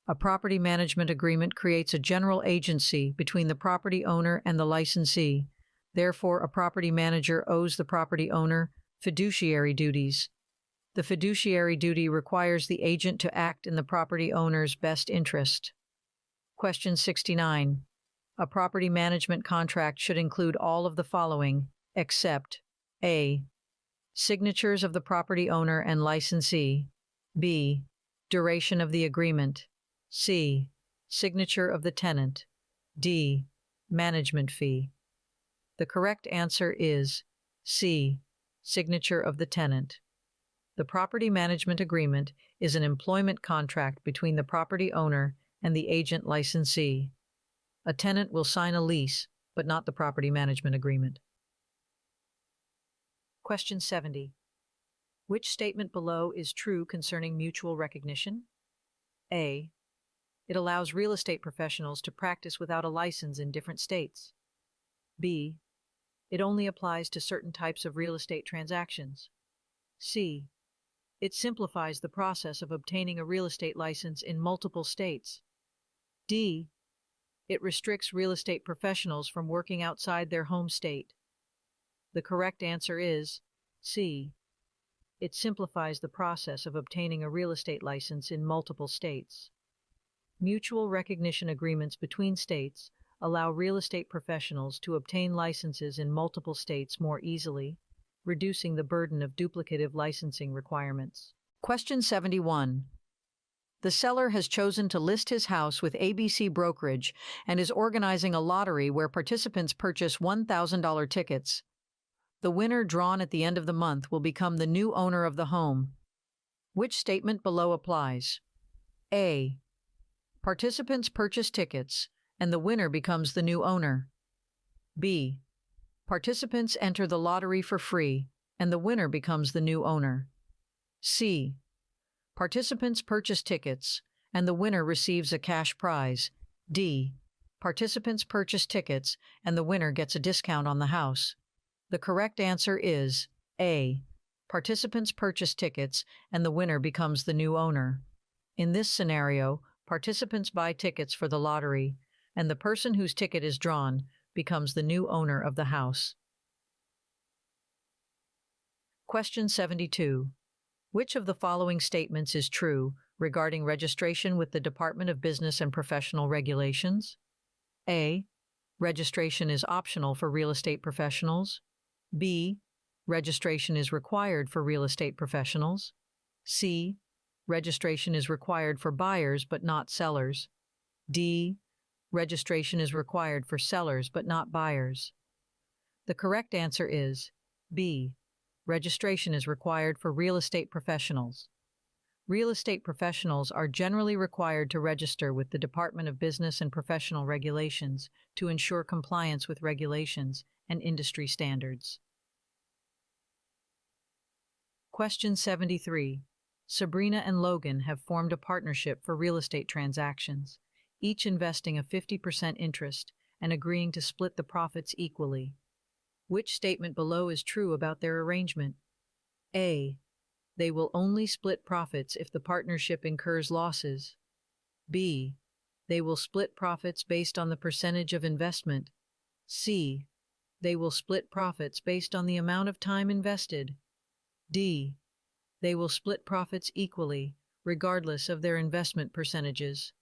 A property management agreement creates a general agency between the property owner and the licensee. Therefore, a property manager owes the property owner fiduciary duties. The fiduciary duty requires the agent to act in the property owner's best interest. Question 69. A property management contract should include all of the following, except A. Signatures of the property owner and licensee. B. Duration of the agreement. C. Signature of the tenant. D. Management fee. The correct answer is C. Signature of the tenant. The property management agreement is an employment contract between the property owner and the agent licensee. A tenant will sign a lease, but not the property management agreement. Question 70. Which statement below is true concerning mutual recognition? A. It allows real estate professionals to practice without a license in different states. B. It only applies to certain types of real estate transactions. C. It simplifies the process of obtaining a real estate license in multiple states. D. It restricts real estate professionals from working outside their home state. The correct answer is C. It simplifies the process of obtaining a real estate license in multiple states. Mutual recognition agreements between states allow real estate professionals to obtain licenses in multiple states more easily, reducing the burden of duplicative licensing requirements. Question 71. The seller has chosen to list his house with ABC Brokerage and is organizing a lottery where participants purchase $1,000 tickets. The winner drawn at the end of the month will become the new owner of the home. Which statement below applies? A. Participants purchase tickets, and the winner becomes the new owner. B. Participants enter the lottery for free, and the winner becomes the new owner. C. Participants purchase tickets, and the winner receives a cash prize. D. Participants purchase tickets, and the winner gets a discount on the house. The correct answer is A. Participants purchase tickets, and the winner becomes the new owner. In this scenario, participants buy tickets for the lottery, and the person whose ticket is drawn becomes the new owner of the house. Question 72. Which of the following statements is true regarding registration with the Department of Business and Professional Regulations? A. Registration is optional for real estate professionals. B. Registration is required for real estate professionals. C. Registration is required for buyers but not sellers. D. Registration is required for sellers but not buyers. The correct answer is B. Registration is required for real estate professionals. Real estate professionals are generally required to register with the Department of Business and Professional Regulations to ensure compliance with regulations and industry standards. Question 73. Sabrina and Logan have formed a partnership for real estate transactions, each investing a 50% interest and agreeing to split the profits equally. Which statement below is true about their arrangement? A. They will only split profits if the partnership incurs losses. B. They will split profits based on the percentage of investment. C. They will split profits based on the amount of time invested. D. They will split profits equally, regardless of their investment percentages.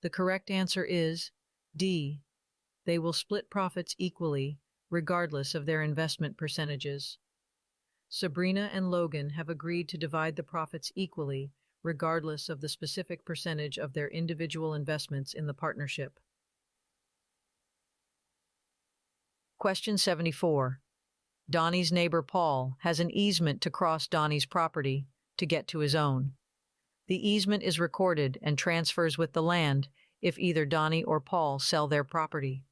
The correct answer is D. They will split profits equally, regardless of their investment percentages. Sabrina and Logan have agreed to divide the profits equally, regardless of the specific percentage of their individual investments in the partnership. Question 74. Donnie's neighbor Paul has an easement to cross Donnie's property to get to his own. The easement is recorded and transfers with the land if either Donnie or Paul sell their property.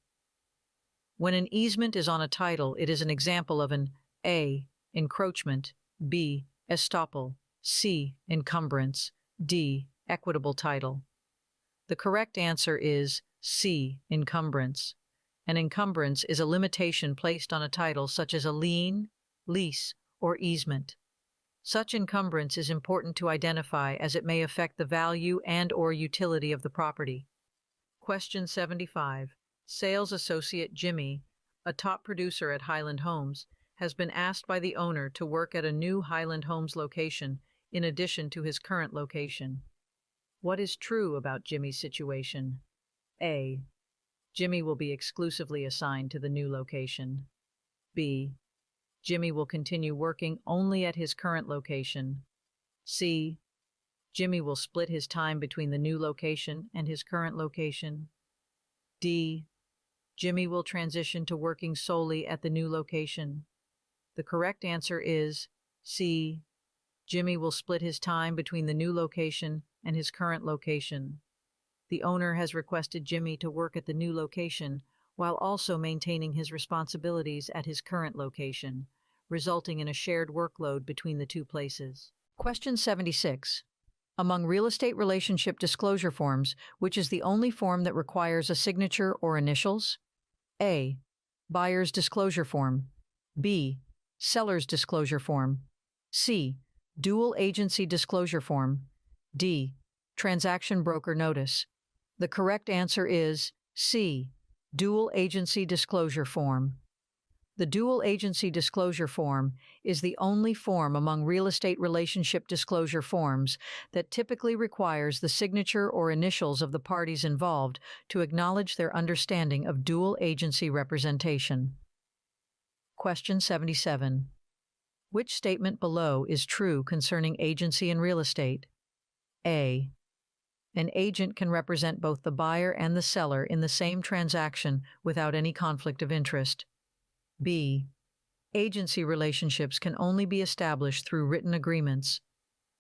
When an easement is on a title, it is an example of an A. Encroachment, B. Estoppel, C. Encumbrance, D. Equitable title. The correct answer is C. Encumbrance. An encumbrance is a limitation placed on a title such as a lien, lease, or easement. Such encumbrance is important to identify as it may affect the value and/or utility of the property. Question 75. Sales associate Jimmy, a top producer at Highland Homes, has been asked by the owner to work at a new Highland Homes location in addition to his current location. What is true about Jimmy's situation? A. Jimmy will be exclusively assigned to the new location. B. Jimmy will continue working only at his current location. C. Jimmy will split his time between the new location and his current location. D. Jimmy will transition to working solely at the new location. The correct answer is C. Jimmy will split his time between the new location and his current location. The owner has requested Jimmy to work at the new location while also maintaining his responsibilities at his current location, resulting in a shared workload between the two places. Question 76. Among real estate relationship disclosure forms, which is the only form that requires a signature or initials? A. Buyer's disclosure form. B. Seller's disclosure form. C. Dual agency disclosure form. D. Transaction broker notice. The correct answer is C. Dual agency disclosure form. The dual agency disclosure form is the only form among real estate relationship disclosure forms that typically requires the signature or initials of the parties involved to acknowledge their understanding of dual agency representation. Question 77. Which statement below is true concerning agency in real estate? A. An agent can represent both the buyer and the seller in the same transaction without any conflict of interest. B. Agency relationships can only be established through written agreements.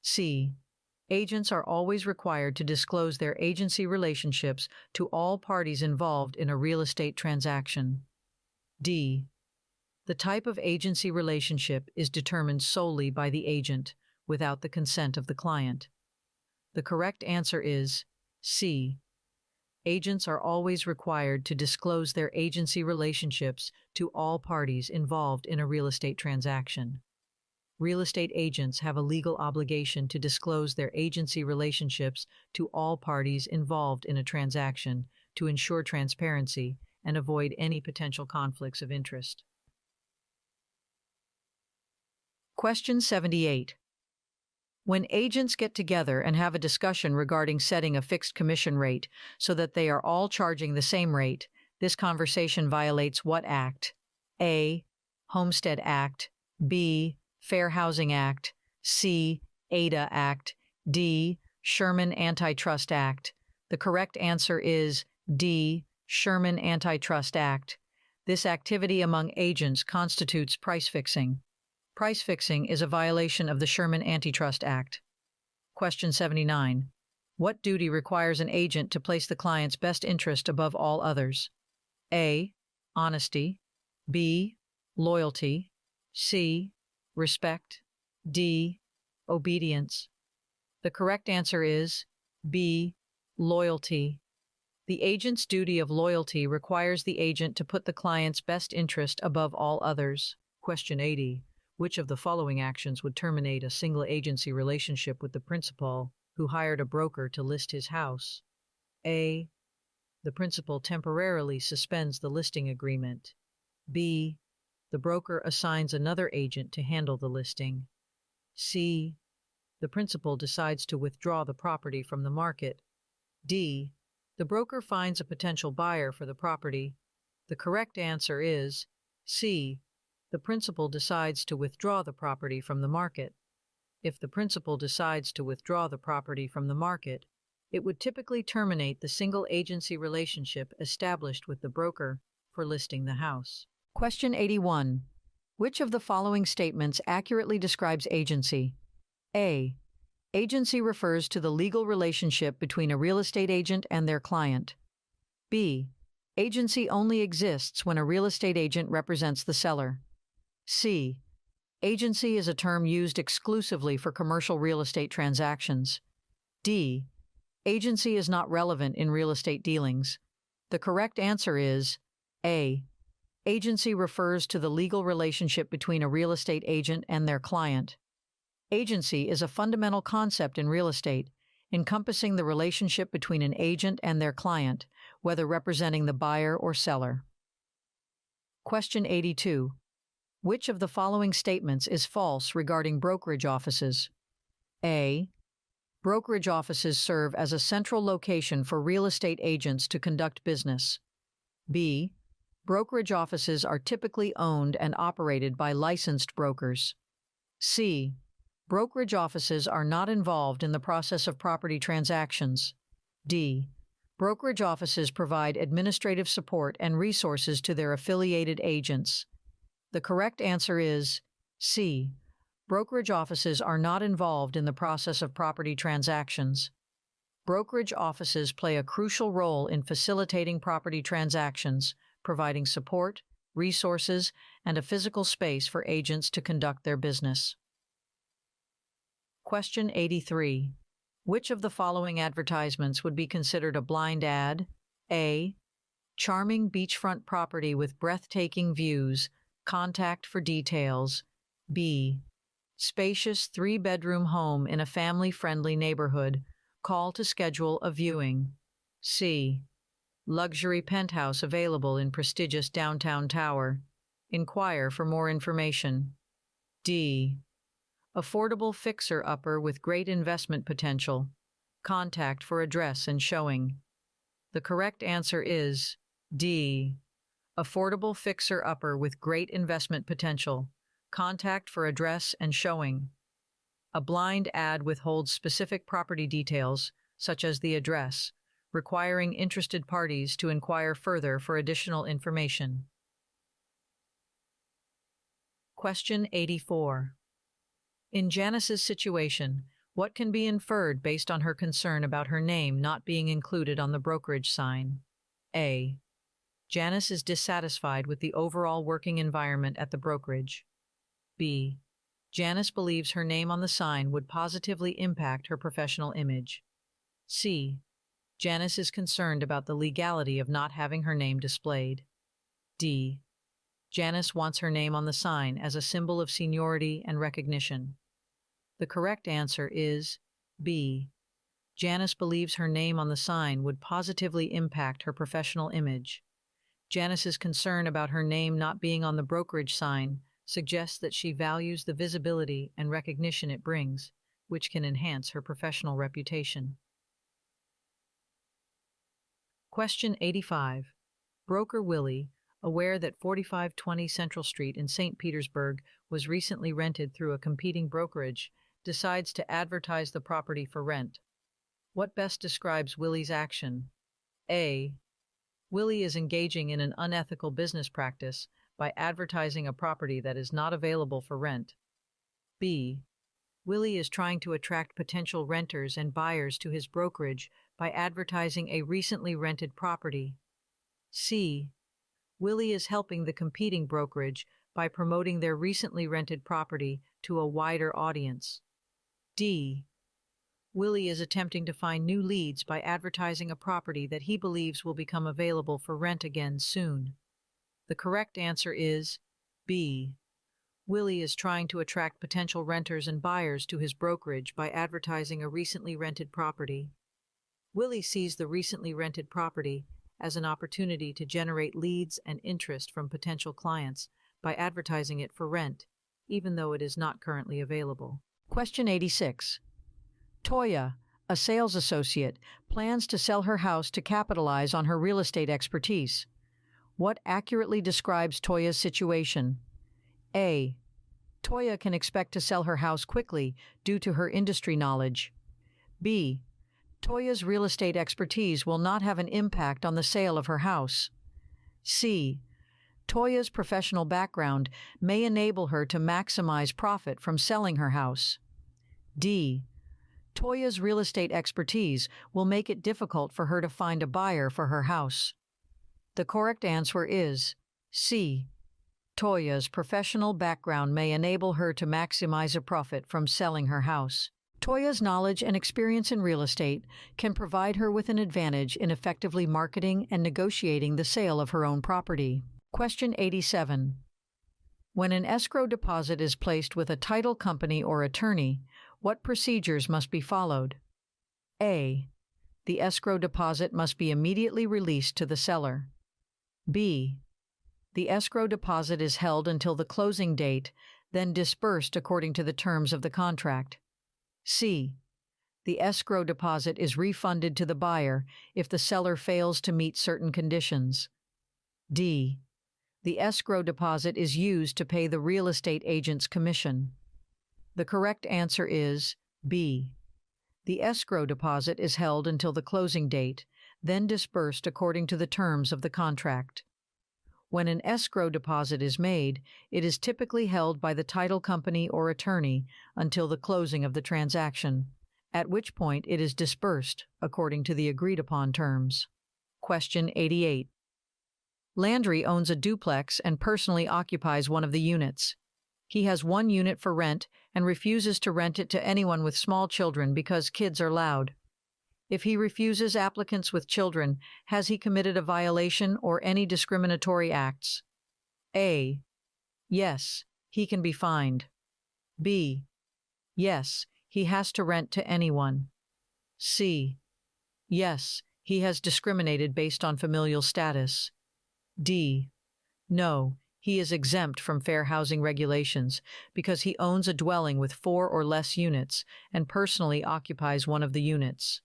C. Agents are always required to disclose their agency relationships to all parties involved in a real estate transaction. D. The type of agency relationship is determined solely by the agent, without the consent of the client. The correct answer is C. Agents are always required to disclose their agency relationships to all parties involved in a real estate transaction. Real estate agents have a legal obligation to disclose their agency relationships to all parties involved in a transaction to ensure transparency and avoid any potential conflicts of interest. Question 78. When agents get together and have a discussion regarding setting a fixed commission rate so that they are all charging the same rate, this conversation violates what act? A. Homestead Act. B. Fair Housing Act. C. ADA Act. D. Sherman Antitrust Act. The correct answer is D. Sherman Antitrust Act. This activity among agents constitutes price fixing. Price fixing is a violation of the Sherman Antitrust Act. Question 79. What duty requires an agent to place the client's best interest above all others? A. Honesty. B. Loyalty. C. Respect. D. Obedience. The correct answer is B. Loyalty. The agent's duty of loyalty requires the agent to put the client's best interest above all others. Question 80. Which of the following actions would terminate a single agency relationship with the principal who hired a broker to list his house? A. The principal temporarily suspends the listing agreement. B. The broker assigns another agent to handle the listing. C. The principal decides to withdraw the property from the market. D. The broker finds a potential buyer for the property. The correct answer is C. The principal decides to withdraw the property from the market. If the principal decides to withdraw the property from the market, it would typically terminate the single agency relationship established with the broker for listing the house. Question 81. Which of the following statements accurately describes agency? A. Agency refers to the legal relationship between a real estate agent and their client. B. Agency only exists when a real estate agent represents the seller. C. Agency is a term used exclusively for commercial real estate transactions. D. Agency is not relevant in real estate dealings. The correct answer is A. Agency refers to the legal relationship between a real estate agent and their client. Agency is a fundamental concept in real estate, encompassing the relationship between an agent and their client, whether representing the buyer or seller. Question 82. Which of the following statements is false regarding brokerage offices? A. Brokerage offices serve as a central location for real estate agents to conduct business. B. Brokerage offices are typically owned and operated by licensed brokers. C. Brokerage offices are not involved in the process of property transactions. D. Brokerage offices provide administrative support and resources to their affiliated agents. The correct answer is C. Brokerage offices are not involved in the process of property transactions. Brokerage offices play a crucial role in facilitating property transactions, providing support, resources, and a physical space for agents to conduct their business. Question 83. Which of the following advertisements would be considered a blind ad? A. Charming beachfront property with breathtaking views. Contact for details. B. Spacious 3-bedroom home in a family-friendly neighborhood. Call to schedule a viewing. C. Luxury penthouse available in prestigious downtown tower. Inquire for more information. D. Affordable fixer-upper with great investment potential. Contact for address and showing. The correct answer is D. Affordable fixer-upper with great investment potential. Contact for address and showing. A blind ad withholds specific property details, such as the address, requiring interested parties to inquire further for additional information. Question 84. In Janice's situation, what can be inferred based on her concern about her name not being included on the brokerage sign? A. Janice is dissatisfied with the overall working environment at the brokerage. B. Janice believes her name on the sign would positively impact her professional image. C. Janice is concerned about the legality of not having her name displayed. D. Janice wants her name on the sign as a symbol of seniority and recognition. The correct answer is B. Janice believes her name on the sign would positively impact her professional image. Janice's concern about her name not being on the brokerage sign suggests that she values the visibility and recognition it brings, which can enhance her professional reputation. Question 85. Broker Willie, aware that 4520 Central Street in St. Petersburg was recently rented through a competing brokerage, decides to advertise the property for rent. What best describes Willie's action? A. Willie is engaging in an unethical business practice by advertising a property that is not available for rent. B. Willie is trying to attract potential renters and buyers to his brokerage by advertising a recently rented property. C. Willie is helping the competing brokerage by promoting their recently rented property to a wider audience. D. Willie is attempting to find new leads by advertising a property that he believes will become available for rent again soon. The correct answer is B. Willie is trying to attract potential renters and buyers to his brokerage by advertising a recently rented property. Willie sees the recently rented property as an opportunity to generate leads and interest from potential clients by advertising it for rent, even though it is not currently available. Question 86. Toya, a sales associate, plans to sell her house to capitalize on her real estate expertise. What accurately describes Toya's situation? A. Toya can expect to sell her house quickly due to her industry knowledge. B. Toya's real estate expertise will not have an impact on the sale of her house. C. Toya's professional background may enable her to maximize profit from selling her house. D. Toya's real estate expertise will make it difficult for her to find a buyer for her house. The correct answer is C. Toya's professional background may enable her to maximize a profit from selling her house. Toya's knowledge and experience in real estate can provide her with an advantage in effectively marketing and negotiating the sale of her own property. Question 87. When an escrow deposit is placed with a title company or attorney, what procedures must be followed? A. The escrow deposit must be immediately released to the seller. B. The escrow deposit is held until the closing date, then disbursed according to the terms of the contract. C. The escrow deposit is refunded to the buyer if the seller fails to meet certain conditions. D. The escrow deposit is used to pay the real estate agent's commission. The correct answer is B. The escrow deposit is held until the closing date, then disbursed according to the terms of the contract. When an escrow deposit is made, it is typically held by the title company or attorney until the closing of the transaction, at which point it is disbursed according to the agreed-upon terms. Question 88. Landry owns a duplex and personally occupies one of the units. He has one unit for rent and refuses to rent it to anyone with small children because kids are loud. If he refuses applicants with children, has he committed a violation or any discriminatory acts? A. Yes, he can be fined. B. Yes, he has to rent to anyone. C. Yes, he has discriminated based on familial status. D. No, he is exempt from fair housing regulations because he owns a dwelling with 4 or less units and personally occupies one of the units.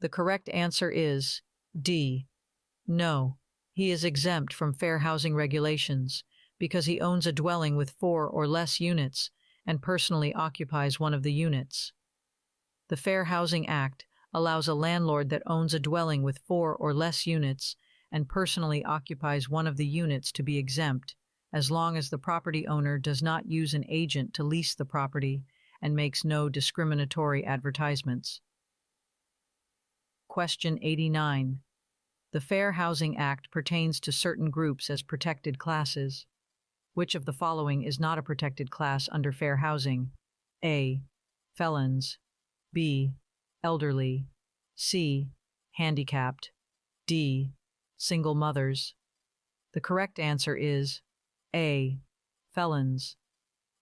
The correct answer is D. No, he is exempt from fair housing regulations because he owns a dwelling with 4 or less units and personally occupies one of the units. The Fair Housing Act allows a landlord that owns a dwelling with 4 or less units and personally occupies one of the units to be exempt, as long as the property owner does not use an agent to lease the property and makes no discriminatory advertisements. Question 89. The Fair Housing Act pertains to certain groups as protected classes. Which of the following is not a protected class under fair housing? A. Felons. B. Elderly. C. Handicapped. D. Single mothers. The correct answer is A. Felons.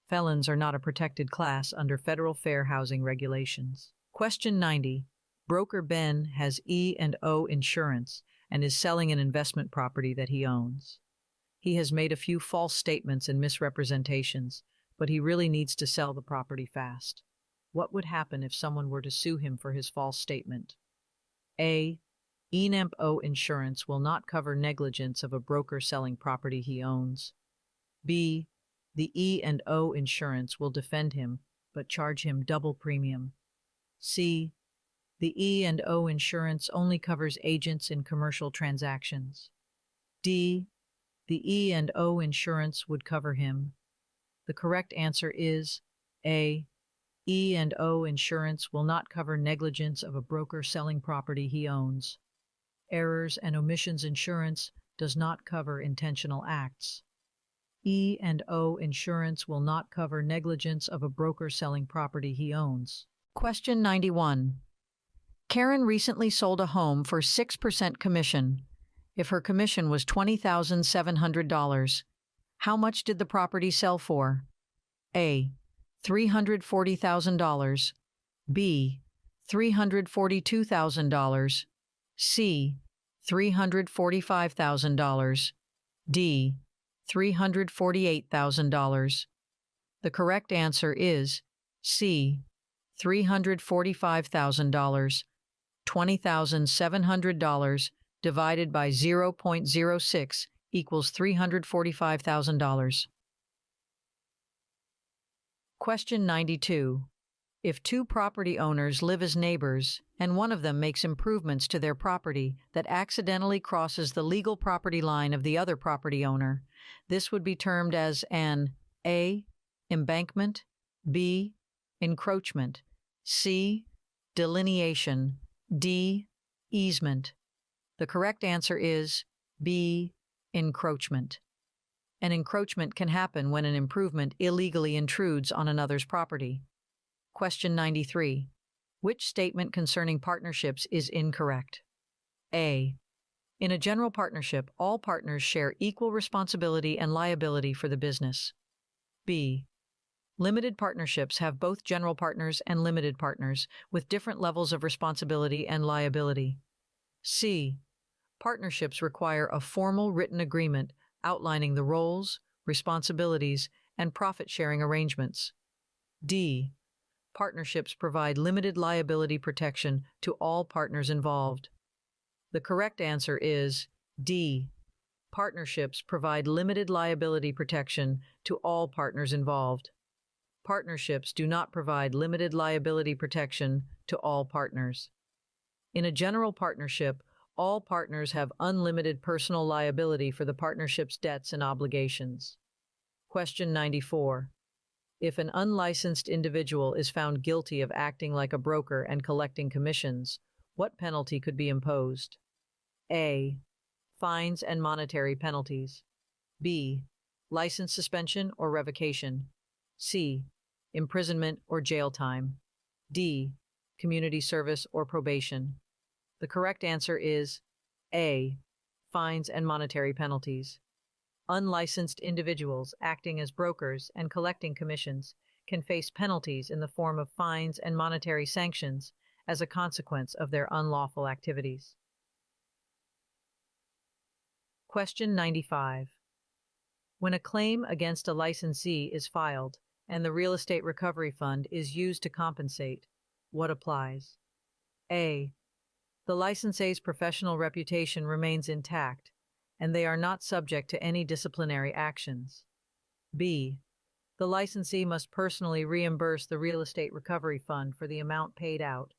Felons are not a protected class under federal fair housing regulations. Question 90. Broker Ben has E&O insurance and is selling an investment property that he owns. He has made a few false statements and misrepresentations, but he really needs to sell the property fast. What would happen if someone were to sue him for his false statement? A. E&O insurance will not cover negligence of a broker selling property he owns. B. The E&O insurance will defend him, but charge him double premium. C. The E&O insurance only covers agents in commercial transactions. D. The E&O insurance would cover him. The correct answer is A. E&O insurance will not cover negligence of a broker selling property he owns. Errors and omissions insurance does not cover intentional acts. E&O insurance will not cover negligence of a broker selling property he owns. Question 91. Karen recently sold a home for 6% commission. If her commission was $20,700, how much did the property sell for? A. $340,000. B. $342,000. C. $345,000. D. $348,000. The correct answer is C. $345,000. $20,700 divided by 0.06 equals $345,000. Question 92. If two property owners live as neighbors and one of them makes improvements to their property that accidentally crosses the legal property line of the other property owner, this would be termed as an A. Embankment, B. Encroachment, C. Delineation, D. Easement. The correct answer is B. Encroachment. An encroachment can happen when an improvement illegally intrudes on another's property. Question 93. Which statement concerning partnerships is incorrect? A. In a general partnership, all partners share equal responsibility and liability for the business. B. Limited partnerships have both general partners and limited partners with different levels of responsibility and liability. C. Partnerships require a formal written agreement outlining the roles, responsibilities, and profit-sharing arrangements. D. Partnerships provide limited liability protection to all partners involved. The correct answer is D. Partnerships provide limited liability protection to all partners involved. Partnerships do not provide limited liability protection to all partners. In a general partnership, all partners have unlimited personal liability for the partnership's debts and obligations. Question 94. If an unlicensed individual is found guilty of acting like a broker and collecting commissions, what penalty could be imposed? A. Fines and monetary penalties. B. License suspension or revocation. C. Imprisonment or jail time. D. Community service or probation. The correct answer is A. Fines and monetary penalties. Unlicensed individuals acting as brokers and collecting commissions can face penalties in the form of fines and monetary sanctions as a consequence of their unlawful activities. Question 95. When a claim against a licensee is filed and the Real Estate Recovery Fund is used to compensate, what applies? A. The licensee's professional reputation remains intact, and they are not subject to any disciplinary actions. B. The licensee must personally reimburse the Real Estate Recovery Fund for the amount paid out.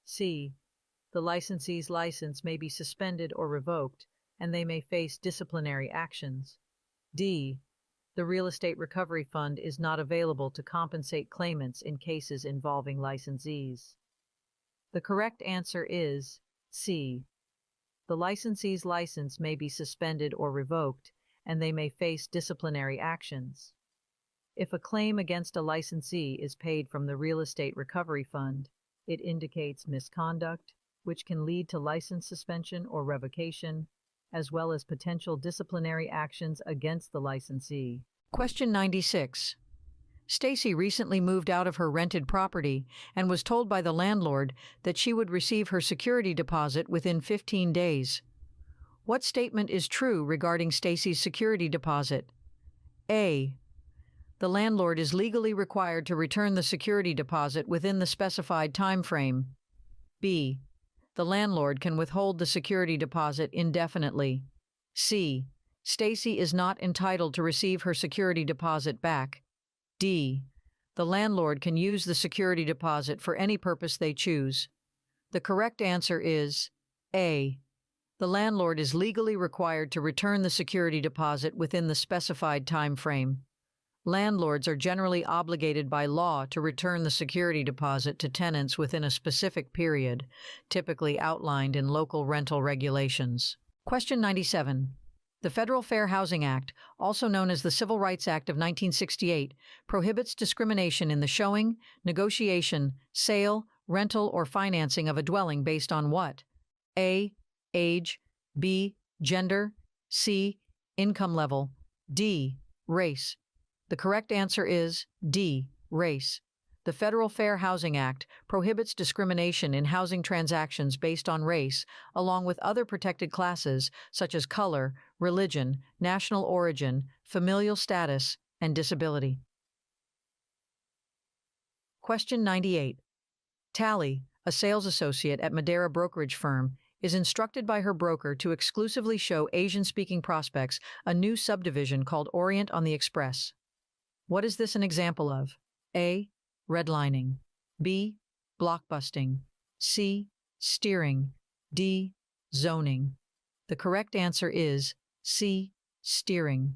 C. The licensee's license may be suspended or revoked, and they may face disciplinary actions. D. The Real Estate Recovery Fund is not available to compensate claimants in cases involving licensees. The correct answer is C. The licensee's license may be suspended or revoked, and they may face disciplinary actions. If a claim against a licensee is paid from the Real Estate Recovery Fund, it indicates misconduct, which can lead to license suspension or revocation, as well as potential disciplinary actions against the licensee. Question 96. Stacy recently moved out of her rented property and was told by the landlord that she would receive her security deposit within 15 days. What statement is true regarding Stacy's security deposit? A. The landlord is legally required to return the security deposit within the specified time frame. B. The landlord can withhold the security deposit indefinitely. C. Stacy is not entitled to receive her security deposit back. D. The landlord can use the security deposit for any purpose they choose. The correct answer is A. The landlord is legally required to return the security deposit within the specified time frame. Landlords are generally obligated by law to return the security deposit to tenants within a specific period, typically outlined in local rental regulations. Question 97. The Federal Fair Housing Act, also known as the Civil Rights Act of 1968, prohibits discrimination in the showing, negotiation, sale, rental, or financing of a dwelling based on what? A. Age. B. Gender. C. Income level. D. Race. The correct answer is D. Race. The Federal Fair Housing Act prohibits discrimination in housing transactions based on race, along with other protected classes such as color, religion, national origin, familial status, and disability. Question 98. Tally, a sales associate at Madeira Brokerage firm, is instructed by her broker to exclusively show Asian-speaking prospects a new subdivision called Orient on the Express. What is this an example of? A. Redlining. B. Blockbusting. C. Steering. D. Zoning. The correct answer is C. Steering.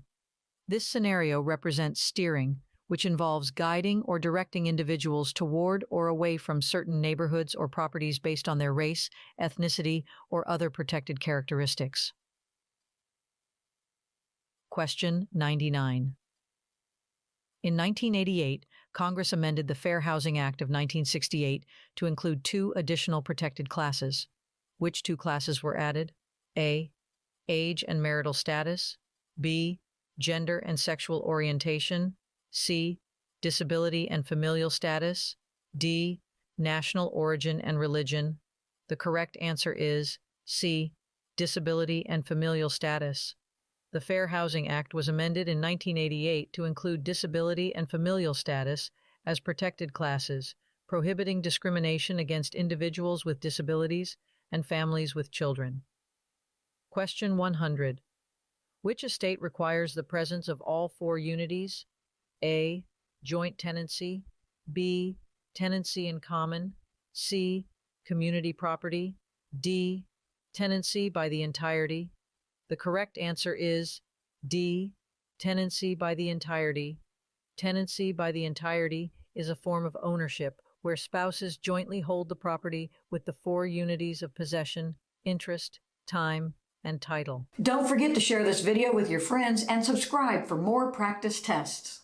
This scenario represents steering, which involves guiding or directing individuals toward or away from certain neighborhoods or properties based on their race, ethnicity, or other protected characteristics. Question 99. In 1988, Congress amended the Fair Housing Act of 1968 to include two additional protected classes. Which two classes were added? A. Age and marital status. B. Gender and sexual orientation. C. Disability and familial status. D. National origin and religion. The correct answer is C. Disability and familial status. The Fair Housing Act was amended in 1988 to include disability and familial status as protected classes, prohibiting discrimination against individuals with disabilities and families with children. Question 100. Which estate requires the presence of all four unities? A. Joint tenancy. B. Tenancy in common. C. Community property. D. Tenancy by the entirety. The correct answer is D. Tenancy by the entirety. Tenancy by the entirety is a form of ownership where spouses jointly hold the property with the four unities of possession, interest, time, and title. Don't forget to share this video with your friends and subscribe for more practice tests.